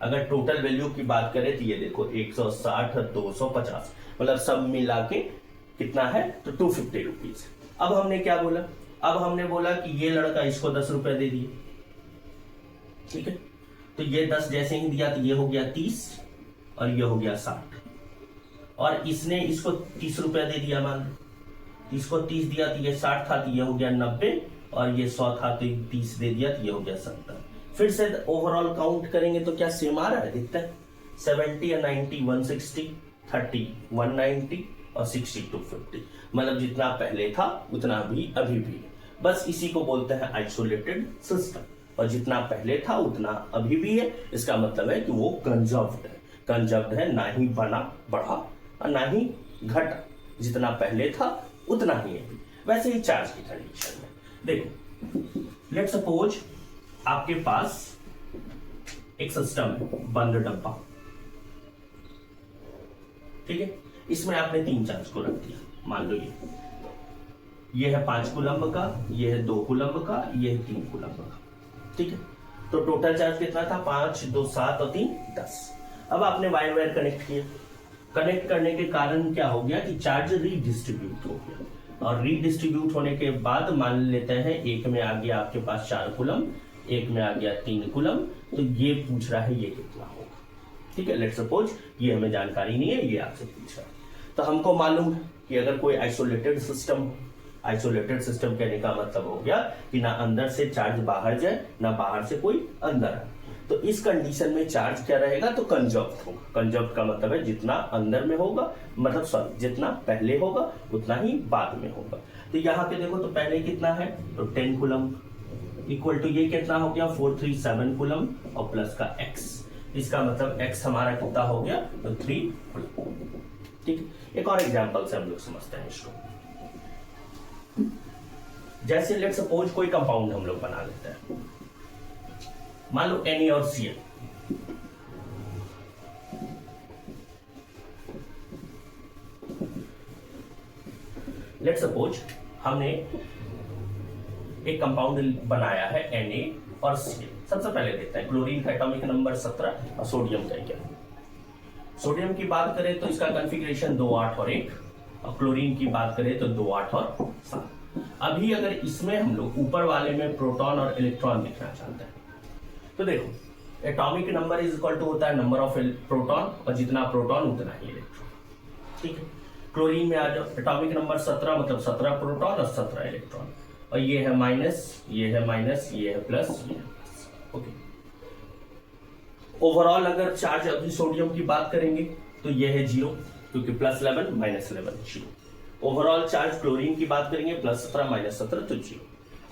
अगर टोटल वैल्यू की बात करें तो ये देखो 160 250, मतलब सब मिला के कितना है तो 250 रुपीज। अब हमने क्या बोला? अब हमने बोला कि ये लड़का इसको 10 रुपए दे दिए, ठीक है, तो ये 10 जैसे ही दिया तो ये हो गया 30 और ये हो गया 60, और इसने इसको 30 रुपया दे दिया, मान लो इसको 30 दिया तो ये 60 था तो ये हो गया 90, और ये 100 था तो 30 दे दिया तो ये हो गया 70। फिर से ओवरऑल काउंट करेंगे तो क्या सेम आ रहा है? दिखता है 70 और 90 160, 30 190 और 60 250, मतलब जितना पहले था उतना भी अभी भी है। बस इसी को बोलते हैं आइसोलेटेड सिस्टम, और जितना पहले था उतना अभी भी है। इसका मतलब है कि वो कंजर्व्ड है। कंजर्व्ड है, ना ही बढ़ा और ना ही घटा, जितना पहले था उतना ही है। वैसे ही चार्ज की कंडीशन में देखो, लेट सपोज आपके पास एक सिस्टम है, बंद डब्बा, ठीक है, इसमें आपने 3 चार्ज को रख दिया, मान लो ये ये है 5 कूलम्ब का, ये है 2 कूलम्ब का, ये है 3 कूलम्ब का। ठीक है, तो टोटल चार्ज कितना था? 5 2 7 और 3 10। अब आपने वायर वायर कनेक्ट किया, कनेक्ट करने के कारण क्या हो गया कि चार्ज रीडिस्ट्रीब्यूट हो गया, और रीडिस्ट्रीब्यूट होने के बाद मान लेते हैं एक में आ गया आपके पास 4 कूलम, एक में आ गया 3 कूलम, तो ये पूछ रहा है ये कितना होगा। ठीक है, लेट्स सपोज ये हमें जानकारी नहीं है, ये आपसे पूछ रहा है, तो हमको मालूम है कि अगर कोई आइसोलेटेड सिस्टम, आइसोलेटेड सिस्टम कहने का मतलब हो गया कि ना अंदर से चार्ज बाहर जाए, ना बाहर से कोई अंदर आए, तो इस कंडीशन में चार्ज क्या रहेगा? तो कंजर्व्ड होगा। कंजर्व्ड का मतलब है जितना अंदर में होगा, मतलब सॉरी जितना पहले होगा उतना ही बाद में होगा। तो यहाँ पे देखो, तो पहले कितना है? तो 10 कूलम इक्वल टू ये कितना हो गया? 437 कूलम और प्लस का x, इसका मतलब x हमारा कितना हो गया? तो 3 कूलम। ठीक, एक और एग्जांपल से हम लोग समझते हैं इसको। जैसे लेट्स सपोज कोई कंपाउंड हम लोग बना लेते हैं, मान लो Na और Cl। लेट्स सपोज हमने एक कंपाउंड बनाया है Na और Cl। सबसे पहले देखते हैं क्लोरीन का एटॉमिक नंबर 17 और सोडियम का क्या। सोडियम की बात करें तो इसका कॉन्फ़िगरेशन 2 8 और 1, और क्लोरीन की बात करें तो 2 8 और 7। अभी अगर इसमें हम लोग ऊपर वाले में प्रोटॉन और इलेक्ट्रॉन लिखना चाहते हैं, तो देखो atomic number is equal to होता है नंबर ऑफ प्रोटॉन, और जितना प्रोटॉन उतना ही इलेक्ट्रॉन। ठीक है, क्लोरीन में आ जाओ, एटॉमिक नंबर 17 मतलब 17 प्रोटॉन और 17 इलेक्ट्रॉन, और ये है माइनस, ये है माइनस, ये है प्लस, ये है प्लस। ओके, ओवरऑल अगर चार्ज अभी सोडियम की बात करेंगे तो ये है 0, क्योंकि +11 -11 0। ओवरऑल चार्ज क्लोरीन की बात करेंगे +17 -17 तो 0।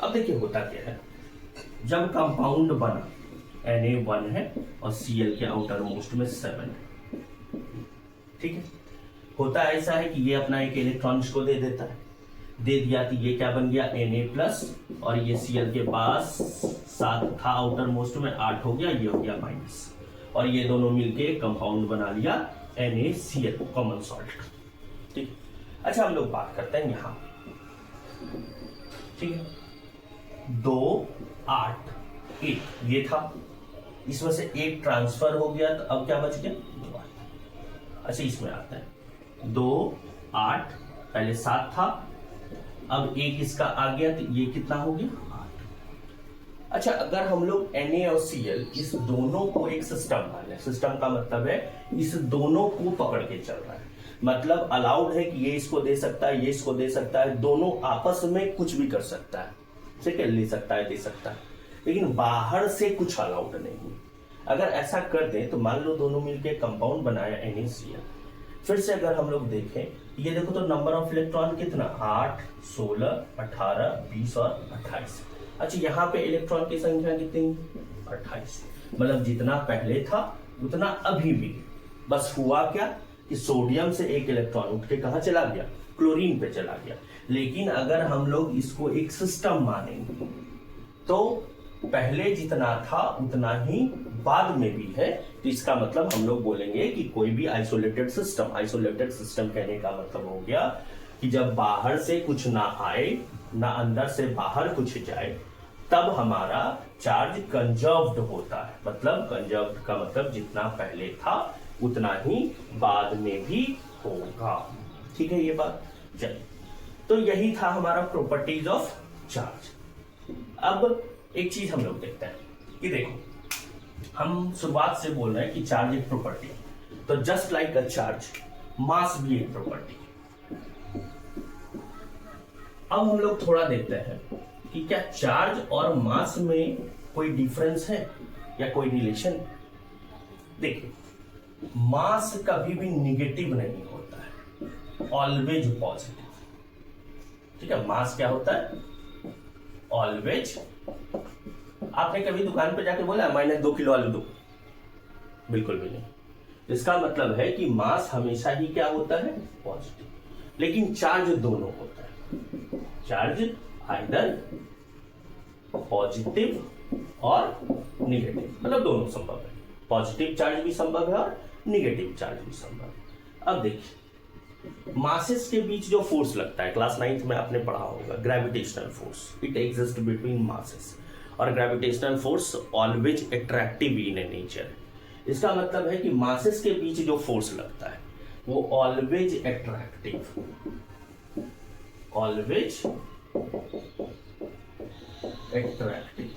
अब देखिए होता क्या है, जब कंपाउंड बना Na1 है और Cl के आउटर मोस्ट में 7 है। ठीक है, होता ऐसा है कि ये अपना एक इलेक्ट्रॉन इसको दे देता है, दे दिया तो ये क्या बन गया? Na+, और ये Cl के पास 7 था आउटर मोस्ट में, 8 हो गया, ये हो गया माइनस, और ये दोनों मिलके कंपाउंड बना लिया NaCl कॉमन सॉल्ट। ठीक, अच्छा हम लोग बात करते हैं यहां। ठीक है, 2 8 1 ये था, इसमें से 1 ट्रांसफर हो गया, तो अब क्या बच गया? 2 8। अच्छा इसमें आता है 2 8, पहले 7 था, अब 1 इसका आ गया, तो ये कितना हो गया? 8। अच्छा अगर हम लोग Na और Cl इस दोनों को एक सिस्टम मान लें, सिस्टम का मतलब है इस दोनों को पकड़ के चल रहा है, मतलब अलाउड है कि ये इसको दे सकता है, ये इसको दे सकता है, दोनों आपस में कुछ भी कर सकता है। ठीक है, ले सकता है, दे सकता है, लेकिन बाहर से कुछ अलाउड नहीं। अगर ऐसा कर दें तो मान लो दोनों मिलके कंपाउंड बनाया NaCl, फिर से अगर हम लोग देखें, ये देखो तो नंबर ऑफ इलेक्ट्रॉन कितना? 8 16 18 20 और 28। अच्छा यहाँ पे इलेक्ट्रॉन की संख्या कितनी? 28, मतलब जितना पहले था उतना अभी भी। बस हुआ क्या कि सोडियम से एक इलेक्ट्रॉन उठ के कहां चला गया? क्लोरीन पे चला गया। लेकिन अगर हम लोग इसको एक सिस्टम मानेंगे तो पहले जितना था उतना ही बाद में भी है, तो इसका मतलब हम लोग बोलेंगे कि कोई भी आइसोलेटेड सिस्टम कहने का मतलब हो गया कि जब बाहर से कुछ ना आए ना अंदर से बाहर कुछ जाए, तब हमारा चार्ज कंजर्व्ड होता है। मतलब कंजर्व्ड का मतलब जितना पहले था उतना ही बाद में भी होगा। ठीक है ये बात, चलिए तो यही था हमारा प्रॉपर्टीज ऑफ चार्ज। अब एक चीज हम लोग देखते हैं कि देखो हम शुरुआत से बोल रहे हैं कि चार्ज एक प्रॉपर्टी, तो जस्ट लाइक अ चार्ज मास भी एक प्रॉपर्टी। अब हम लोग थोड़ा देखते हैं कि क्या चार्ज और मास में कोई डिफरेंस है या कोई रिलेशन। देखिए मास कभी भी निगेटिव नहीं होता है, ऑलवेज पॉजिटिव। ठीक है, मास क्या होता है? ऑलवेज। आपने कभी दुकान पे जाके बोला -2 किलो आलू दो? बिल्कुल भी नहीं। इसका मतलब है कि मास हमेशा ही क्या होता है? पॉजिटिव। लेकिन चार्ज दोनों होता है, चार्ज आइदर पॉजिटिव और निगेटिव, मतलब दोनों संभव है। पॉजिटिव चार्ज भी संभव है और निगेटिव चार्ज भी संभव है। अब देखिए मासेस के बीच जो फोर्स लगता है, क्लास 9th में आपने पढ़ा होगा, gravitational force, it exist between masses. और gravitational force always attractive in nature. इसका मतलब है कि मासेस के बीच जो फोर्स लगता है वो ऑलवेज अट्रैक्टिव, ऑलवेज अट्रैक्टिव।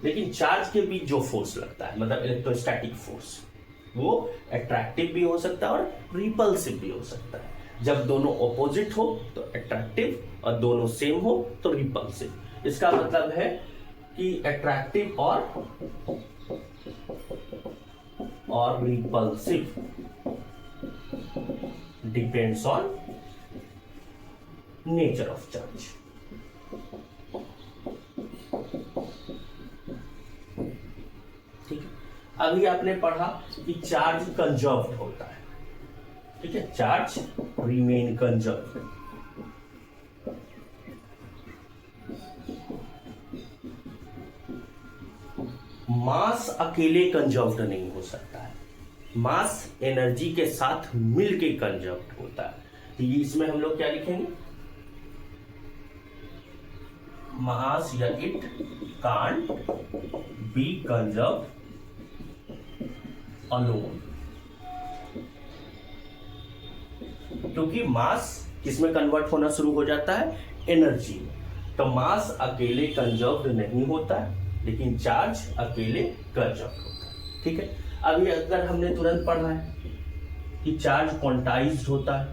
लेकिन चार्ज के बीच जो फोर्स लगता है, मतलब इलेक्ट्रोस्टैटिक फोर्स, वो अट्रैक्टिव भी हो सकता है और रिपल्सिव भी हो सकता है। जब दोनों ऑपोजिट हो तो अट्रैक्टिव और दोनों सेम हो तो रिपल्सिव। इसका मतलब है कि अट्रैक्टिव और repulsive depends on nature of charge. ठीक है, अभी आपने पढ़ा कि चार्ज कंजर्व्ड होता है, ठीक है, चार्ज रिमेन कंजर्व्ड। मास अकेले कंजर्व्ड नहीं हो सकता है, मास एनर्जी के साथ मिलके कंजर्व्ड होता है। तो ये इसमें हम लोग क्या लिखेंगे, मास या it can't be conserved alone, क्योंकि मास किसमें कन्वर्ट होना शुरू हो जाता है, एनर्जी में। तो मास अकेले कंजर्व्ड नहीं होता है, लेकिन चार्ज अकेले कंजर्व्ड होता है। ठीक है, अभी अगर हमने तुरंत पढ़ा है कि चार्ज क्वांटाइज्ड होता है।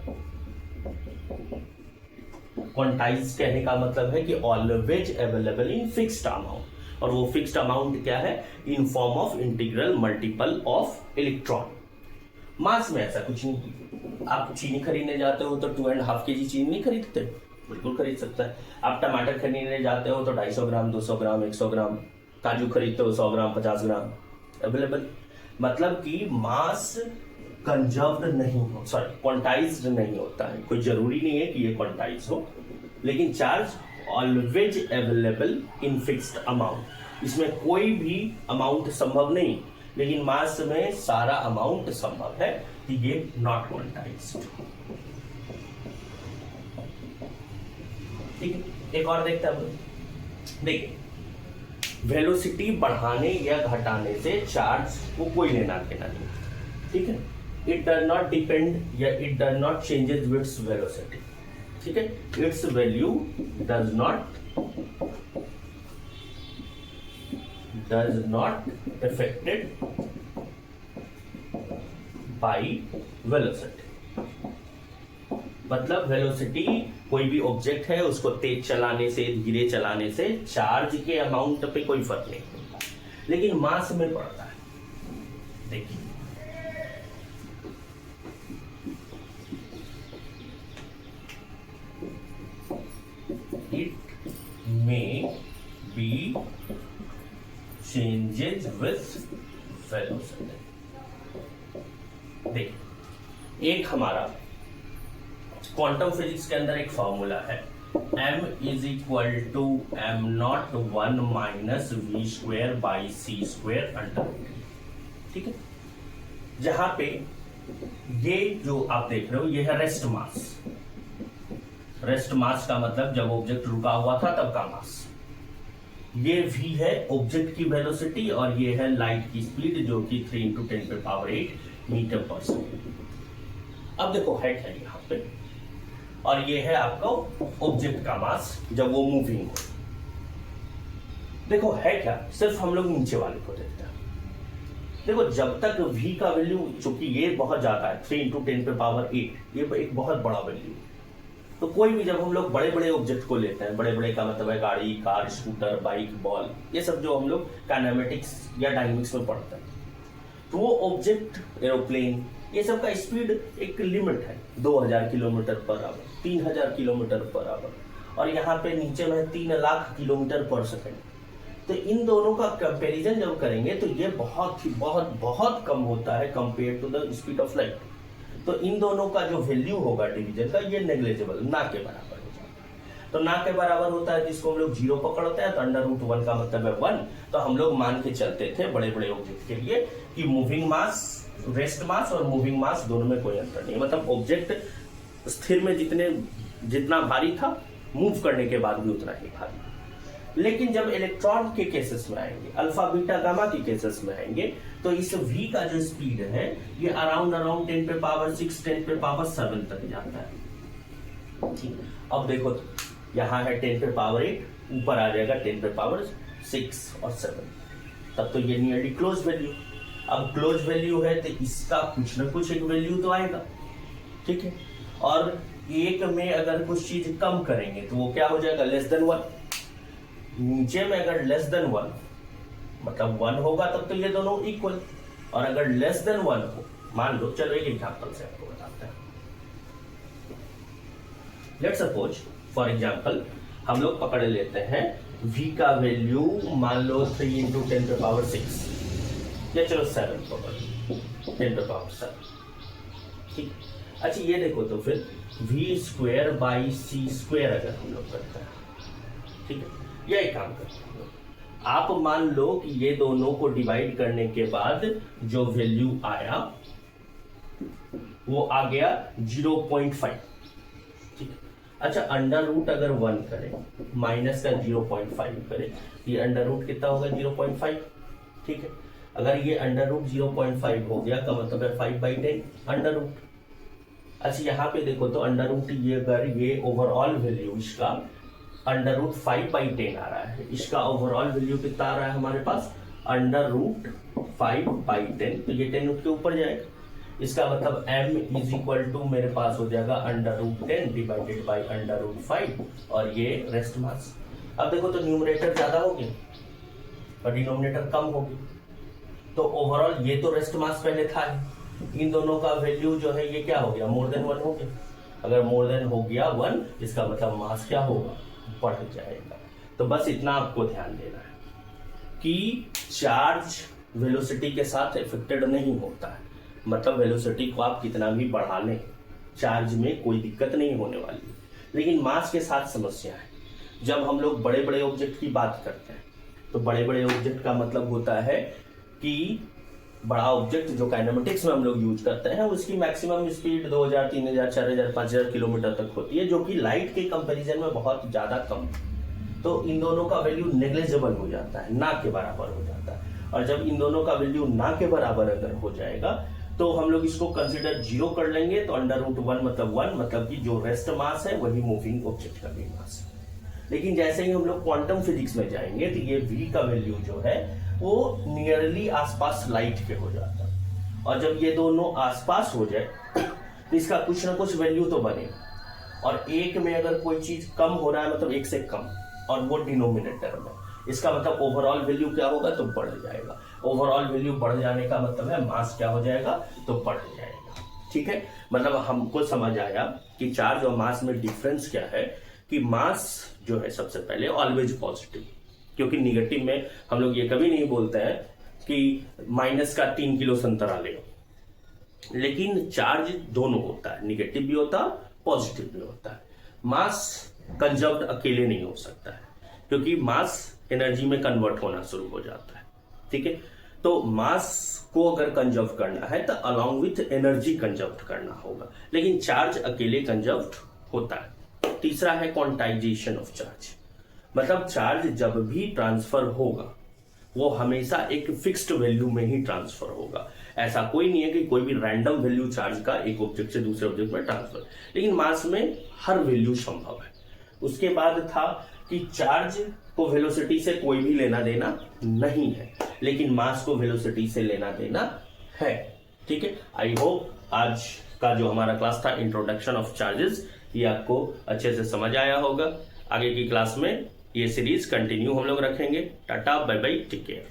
क्वांटाइज कहने का मतलब है कि always available in fixed amount, और वो फिक्स्ड अमाउंट क्या है, in form of integral multiple of electron. Mass में ऐसा कुछ नहीं। आप चीनी खरीदने जाते हो तो 2.5 kg चीनी नहीं खरीदते, बिल्कुल खरीद सकता है। आप टमाटर खरीदने जाते हो तो 250 ग्राम, 200 ग्राम, 100 ग्राम, काजू खरीदते हो 100 ग्राम, 50 ग्राम अवेलेबल। मतलब कि मास कंजर्व्ड नहीं हो, सॉरी क्वांटाइज्ड नहीं होता है। कोई जरूरी नहीं है कि ये क्वांटाइज हो, लेकिन charge always available in fixed amount. इसमें कोई भी अमाउंट संभव नहीं, लेकिन मास में सारा अमाउंट संभव है, कि ये नॉट क्वांटाइज्ड। ठीक है, एक और देखते हैं। देखिए, वेलोसिटी बढ़ाने या घटाने से चार्ज को कोई लेना देना नहीं। ठीक है, इट डज नॉट डिपेंड या it does not changes with velocity. ठीक है, it's value does not affected by velocity. मतलब वेलोसिटी कोई भी ऑब्जेक्ट है, उसको तेज चलाने से, धीरे चलाने से चार्ज के अमाउंट पे कोई फर्क नहीं पड़ता, लेकिन मास में पड़ता है। देखिए, it may be changes with velocity. देखिए, एक हमारा क्वांटम फिजिक्स के अंदर एक फॉर्मूला है, m is equal to m not 1 minus v square by c square under. ठीक है, जहां पे ये जो आप देख रहे हो ये है रेस्ट मास। रेस्ट मास का मतलब जब ऑब्जेक्ट रुका हुआ था तब का मास। ये v है ऑब्जेक्ट की वेलोसिटी, और ये है लाइट की स्पीड, जो कि 3 × 10⁸ मीटर पर सेकेंड। अब देखो हेड है यहाँ पे, और ये है आपका ऑब्जेक्ट का मास जब वो मूविंग हो। देखो है क्या, सिर्फ हम लोग नीचे वाले को देखते हैं। देखो, जब तक v का वैल्यू, चूंकि ये बहुत ज्यादा है 3 × 10⁸, ये एक बहुत बड़ा वैल्यू। तो कोई भी जब हम लोग बड़े बड़े ऑब्जेक्ट को लेते हैं, बड़े बड़े का मतलब है गाड़ी, कार, स्कूटर, बाइक, बॉल, ये सब जो हम लोग काइनेमेटिक्स या डायनेमिक्स में पढ़ते हैं, तो वो ऑब्जेक्ट, एरोप्लेन, ये सब का स्पीड एक लिमिट है, 2000 kilometre per hour, 3000 kilometre per hour, और यहाँ पे नीचे में 3 लाख किलोमीटर पर सेकेंड। तो इन दोनों का कंपैरिजन जब करेंगे तो ये बहुत ही बहुत कम होता है compare to the speed of light. तो इन दोनों का जो वैल्यू होगा डिवीजन का, ये नेग्लिजिबल, ना के बराबर हो जाता है। तो ना के बराबर होता है जिसको हम लोग 0 पकड़ते हैं, तो √1 का मतलब है 1। तो हम लोग मान के चलते थे बड़े बड़े ऑब्जेक्ट के लिए कि मूविंग मास, रेस्ट मास और मूविंग मास दोनों में कोई अंतर नहीं है। मतलब ऑब्जेक्ट स्थिर में जितना भारी था, मूव करने के बाद भी उतना ही भारी। लेकिन जब इलेक्ट्रॉन के केसेस में आएंगे, अल्फा बीटा गामा के केसेस में आएंगे, तो इस v का जो स्पीड है ये अराउंड 10 पे पावर 6 10 पे पावर 7 तक जाता है। ठीक, अब देखो तो यहां है 10 पे पावर 8, ऊपर आ जाएगा 10 पे पावर 6 और 7, तब तो ये नियरली क्लोज वैल्यू। अब क्लोज वैल्यू है तो इसका कुछ ना कुछ एक वैल्यू तो आएगा, ठीक है। और एक में अगर कुछ चीज कम करेंगे तो वो क्या हो जाएगा, लेस देन 1। नीचे में अगर लेस देन 1 मतलब 1 होगा तब तो ये दोनों इक्वल, और अगर लेस देन 1 हो, मान लो, चलो एक एग्जांपल से आपको बताते हैं। लेट्स सपोज फॉर एग्जांपल हम लोग पकड़ लेते हैं v का वैल्यू, मान लो 3 इंटू 10 पे पावर 6, या चलो 7 पकड़ 10 पे पावर 7, ठीक। अच्छा ये देखो तो फिर v square by c square अगर हम लोग करते हैं, ठीक है, यह एक काम करते हैं। आप मान लो कि ये दोनों को डिवाइड करने के बाद जो वैल्यू आया वो आ गया 0.5, ठीक। अच्छा अंडर रूट अगर 1 करें, माइनस का 0.5 करें, ये अंडर रूट कितना होगा, 0.5, ठीक है। अगर ये अंडर रूट 0.5 हो गया का मतलब है 5/10 अंडर रूट। अच्छा यहाँ पे देखो तो अंडर रूट ये अगर ये ओवरऑल वैल्यू इसका अंडर रूट 5/10 आ रहा है, इसका ओवरऑल वैल्यू कितना आ रहा है हमारे पास, अंडर रूट 5/10, तो ये 10 रूट के ऊपर जाएगा। इसका मतलब m इज इक्वल टू मेरे पास हो जाएगा under root 10 divided by under root 5, और ये रेस्ट मास। अब देखो तो न्यूमरेटर ज्यादा हो गया और डिनोमिनेटर कम हो गया, तो ओवरऑल ये तो रेस्ट मास पहले था, इन दोनों का वैल्यू जो है ये क्या हो गया, मोर देन 1 हो गया। अगर मोर देन हो गया 1, इसका मतलब मास क्या होगा, बढ़ जाएगा। तो बस इतना आपको ध्यान देना है कि चार्ज वेलोसिटी के साथ इफेक्टेड नहीं होता है, मतलब वेलोसिटी को आप कितना भी बढ़ा लें, चार्ज में कोई दिक्कत नहीं होने वाली है। लेकिन मास के साथ समस्या है। जब हम लोग बड़े बड़े ऑब्जेक्ट की बात करते हैं तो बड़े बड़े ऑब्जेक्ट का मतलब होता है कि बड़ा ऑब्जेक्ट जो काइनेमेटिक्स में हम लोग यूज करते हैं उसकी मैक्सिमम स्पीड 2000, 3000, 4000, 5000 किलोमीटर तक होती है, जो कि लाइट के कंपैरिजन में बहुत ज्यादा कम है। तो इन दोनों का वैल्यू नेग्लिजिबल हो जाता है, ना के बराबर हो जाता है। और जब इन दोनों का वैल्यू ना के बराबर अगर हो जाएगा तो हम लोग इसको कंसिडर 0 कर लेंगे, तो अंडर रूट 1 मतलब 1, मतलब कि जो रेस्ट मास है वही मूविंग ऑब्जेक्ट का भी मास है। लेकिन जैसे ही हम लोग क्वांटम फिजिक्स में जाएंगे तो ये v का वैल्यू जो है वो नियरली आसपास लाइट के हो जाता है, और जब ये दोनों आसपास हो जाए तो इसका कुछ ना कुछ वैल्यू तो बने, और एक में अगर कोई चीज कम हो रहा है मतलब एक से कम, और वो डिनोमिनेटर में, इसका मतलब ओवरऑल वैल्यू क्या होगा, तो बढ़ जाएगा। ओवरऑल वैल्यू बढ़ जाने का मतलब है मास क्या हो जाएगा, तो बढ़ जाएगा, ठीक है। मतलब हमको समझ आया कि चार्ज और मास में डिफरेंस क्या है, कि मास जो है सबसे पहले ऑलवेज पॉजिटिव, क्योंकि निगेटिव में हम लोग ये कभी नहीं बोलते हैं कि माइनस का 3 किलो संतरा ले, लेकिन चार्ज दोनों होता है, निगेटिव भी होता है पॉजिटिव भी होता है। मास कंजर्व्ड अकेले नहीं हो सकता है, क्योंकि मास एनर्जी में कन्वर्ट होना शुरू हो जाता है, ठीक है। तो मास को अगर कंजर्व करना है तो अलॉन्ग विथ एनर्जी कंजर्व करना होगा, लेकिन चार्ज अकेले कंजर्व होता है। तीसरा है क्वांटाइजेशन ऑफ चार्ज, मतलब चार्ज जब भी ट्रांसफर होगा वो हमेशा एक फिक्स्ड वैल्यू में ही ट्रांसफर होगा। ऐसा कोई नहीं है कि कोई भी रैंडम वैल्यू चार्ज का एक ऑब्जेक्ट से दूसरे ऑब्जेक्ट में ट्रांसफर, लेकिन मास में हर वैल्यू संभव है। उसके बाद था कि चार्ज को वेलोसिटी से कोई भी लेना देना नहीं है, लेकिन मास को वेलोसिटी से लेना देना है, ठीक है। आई होप आज का जो हमारा क्लास था इंट्रोडक्शन ऑफ चार्जेस, ये आपको अच्छे से समझ आया होगा। आगे की क्लास में ये सीरीज कंटिन्यू हम लोग रखेंगे। Tata bye bye, take care.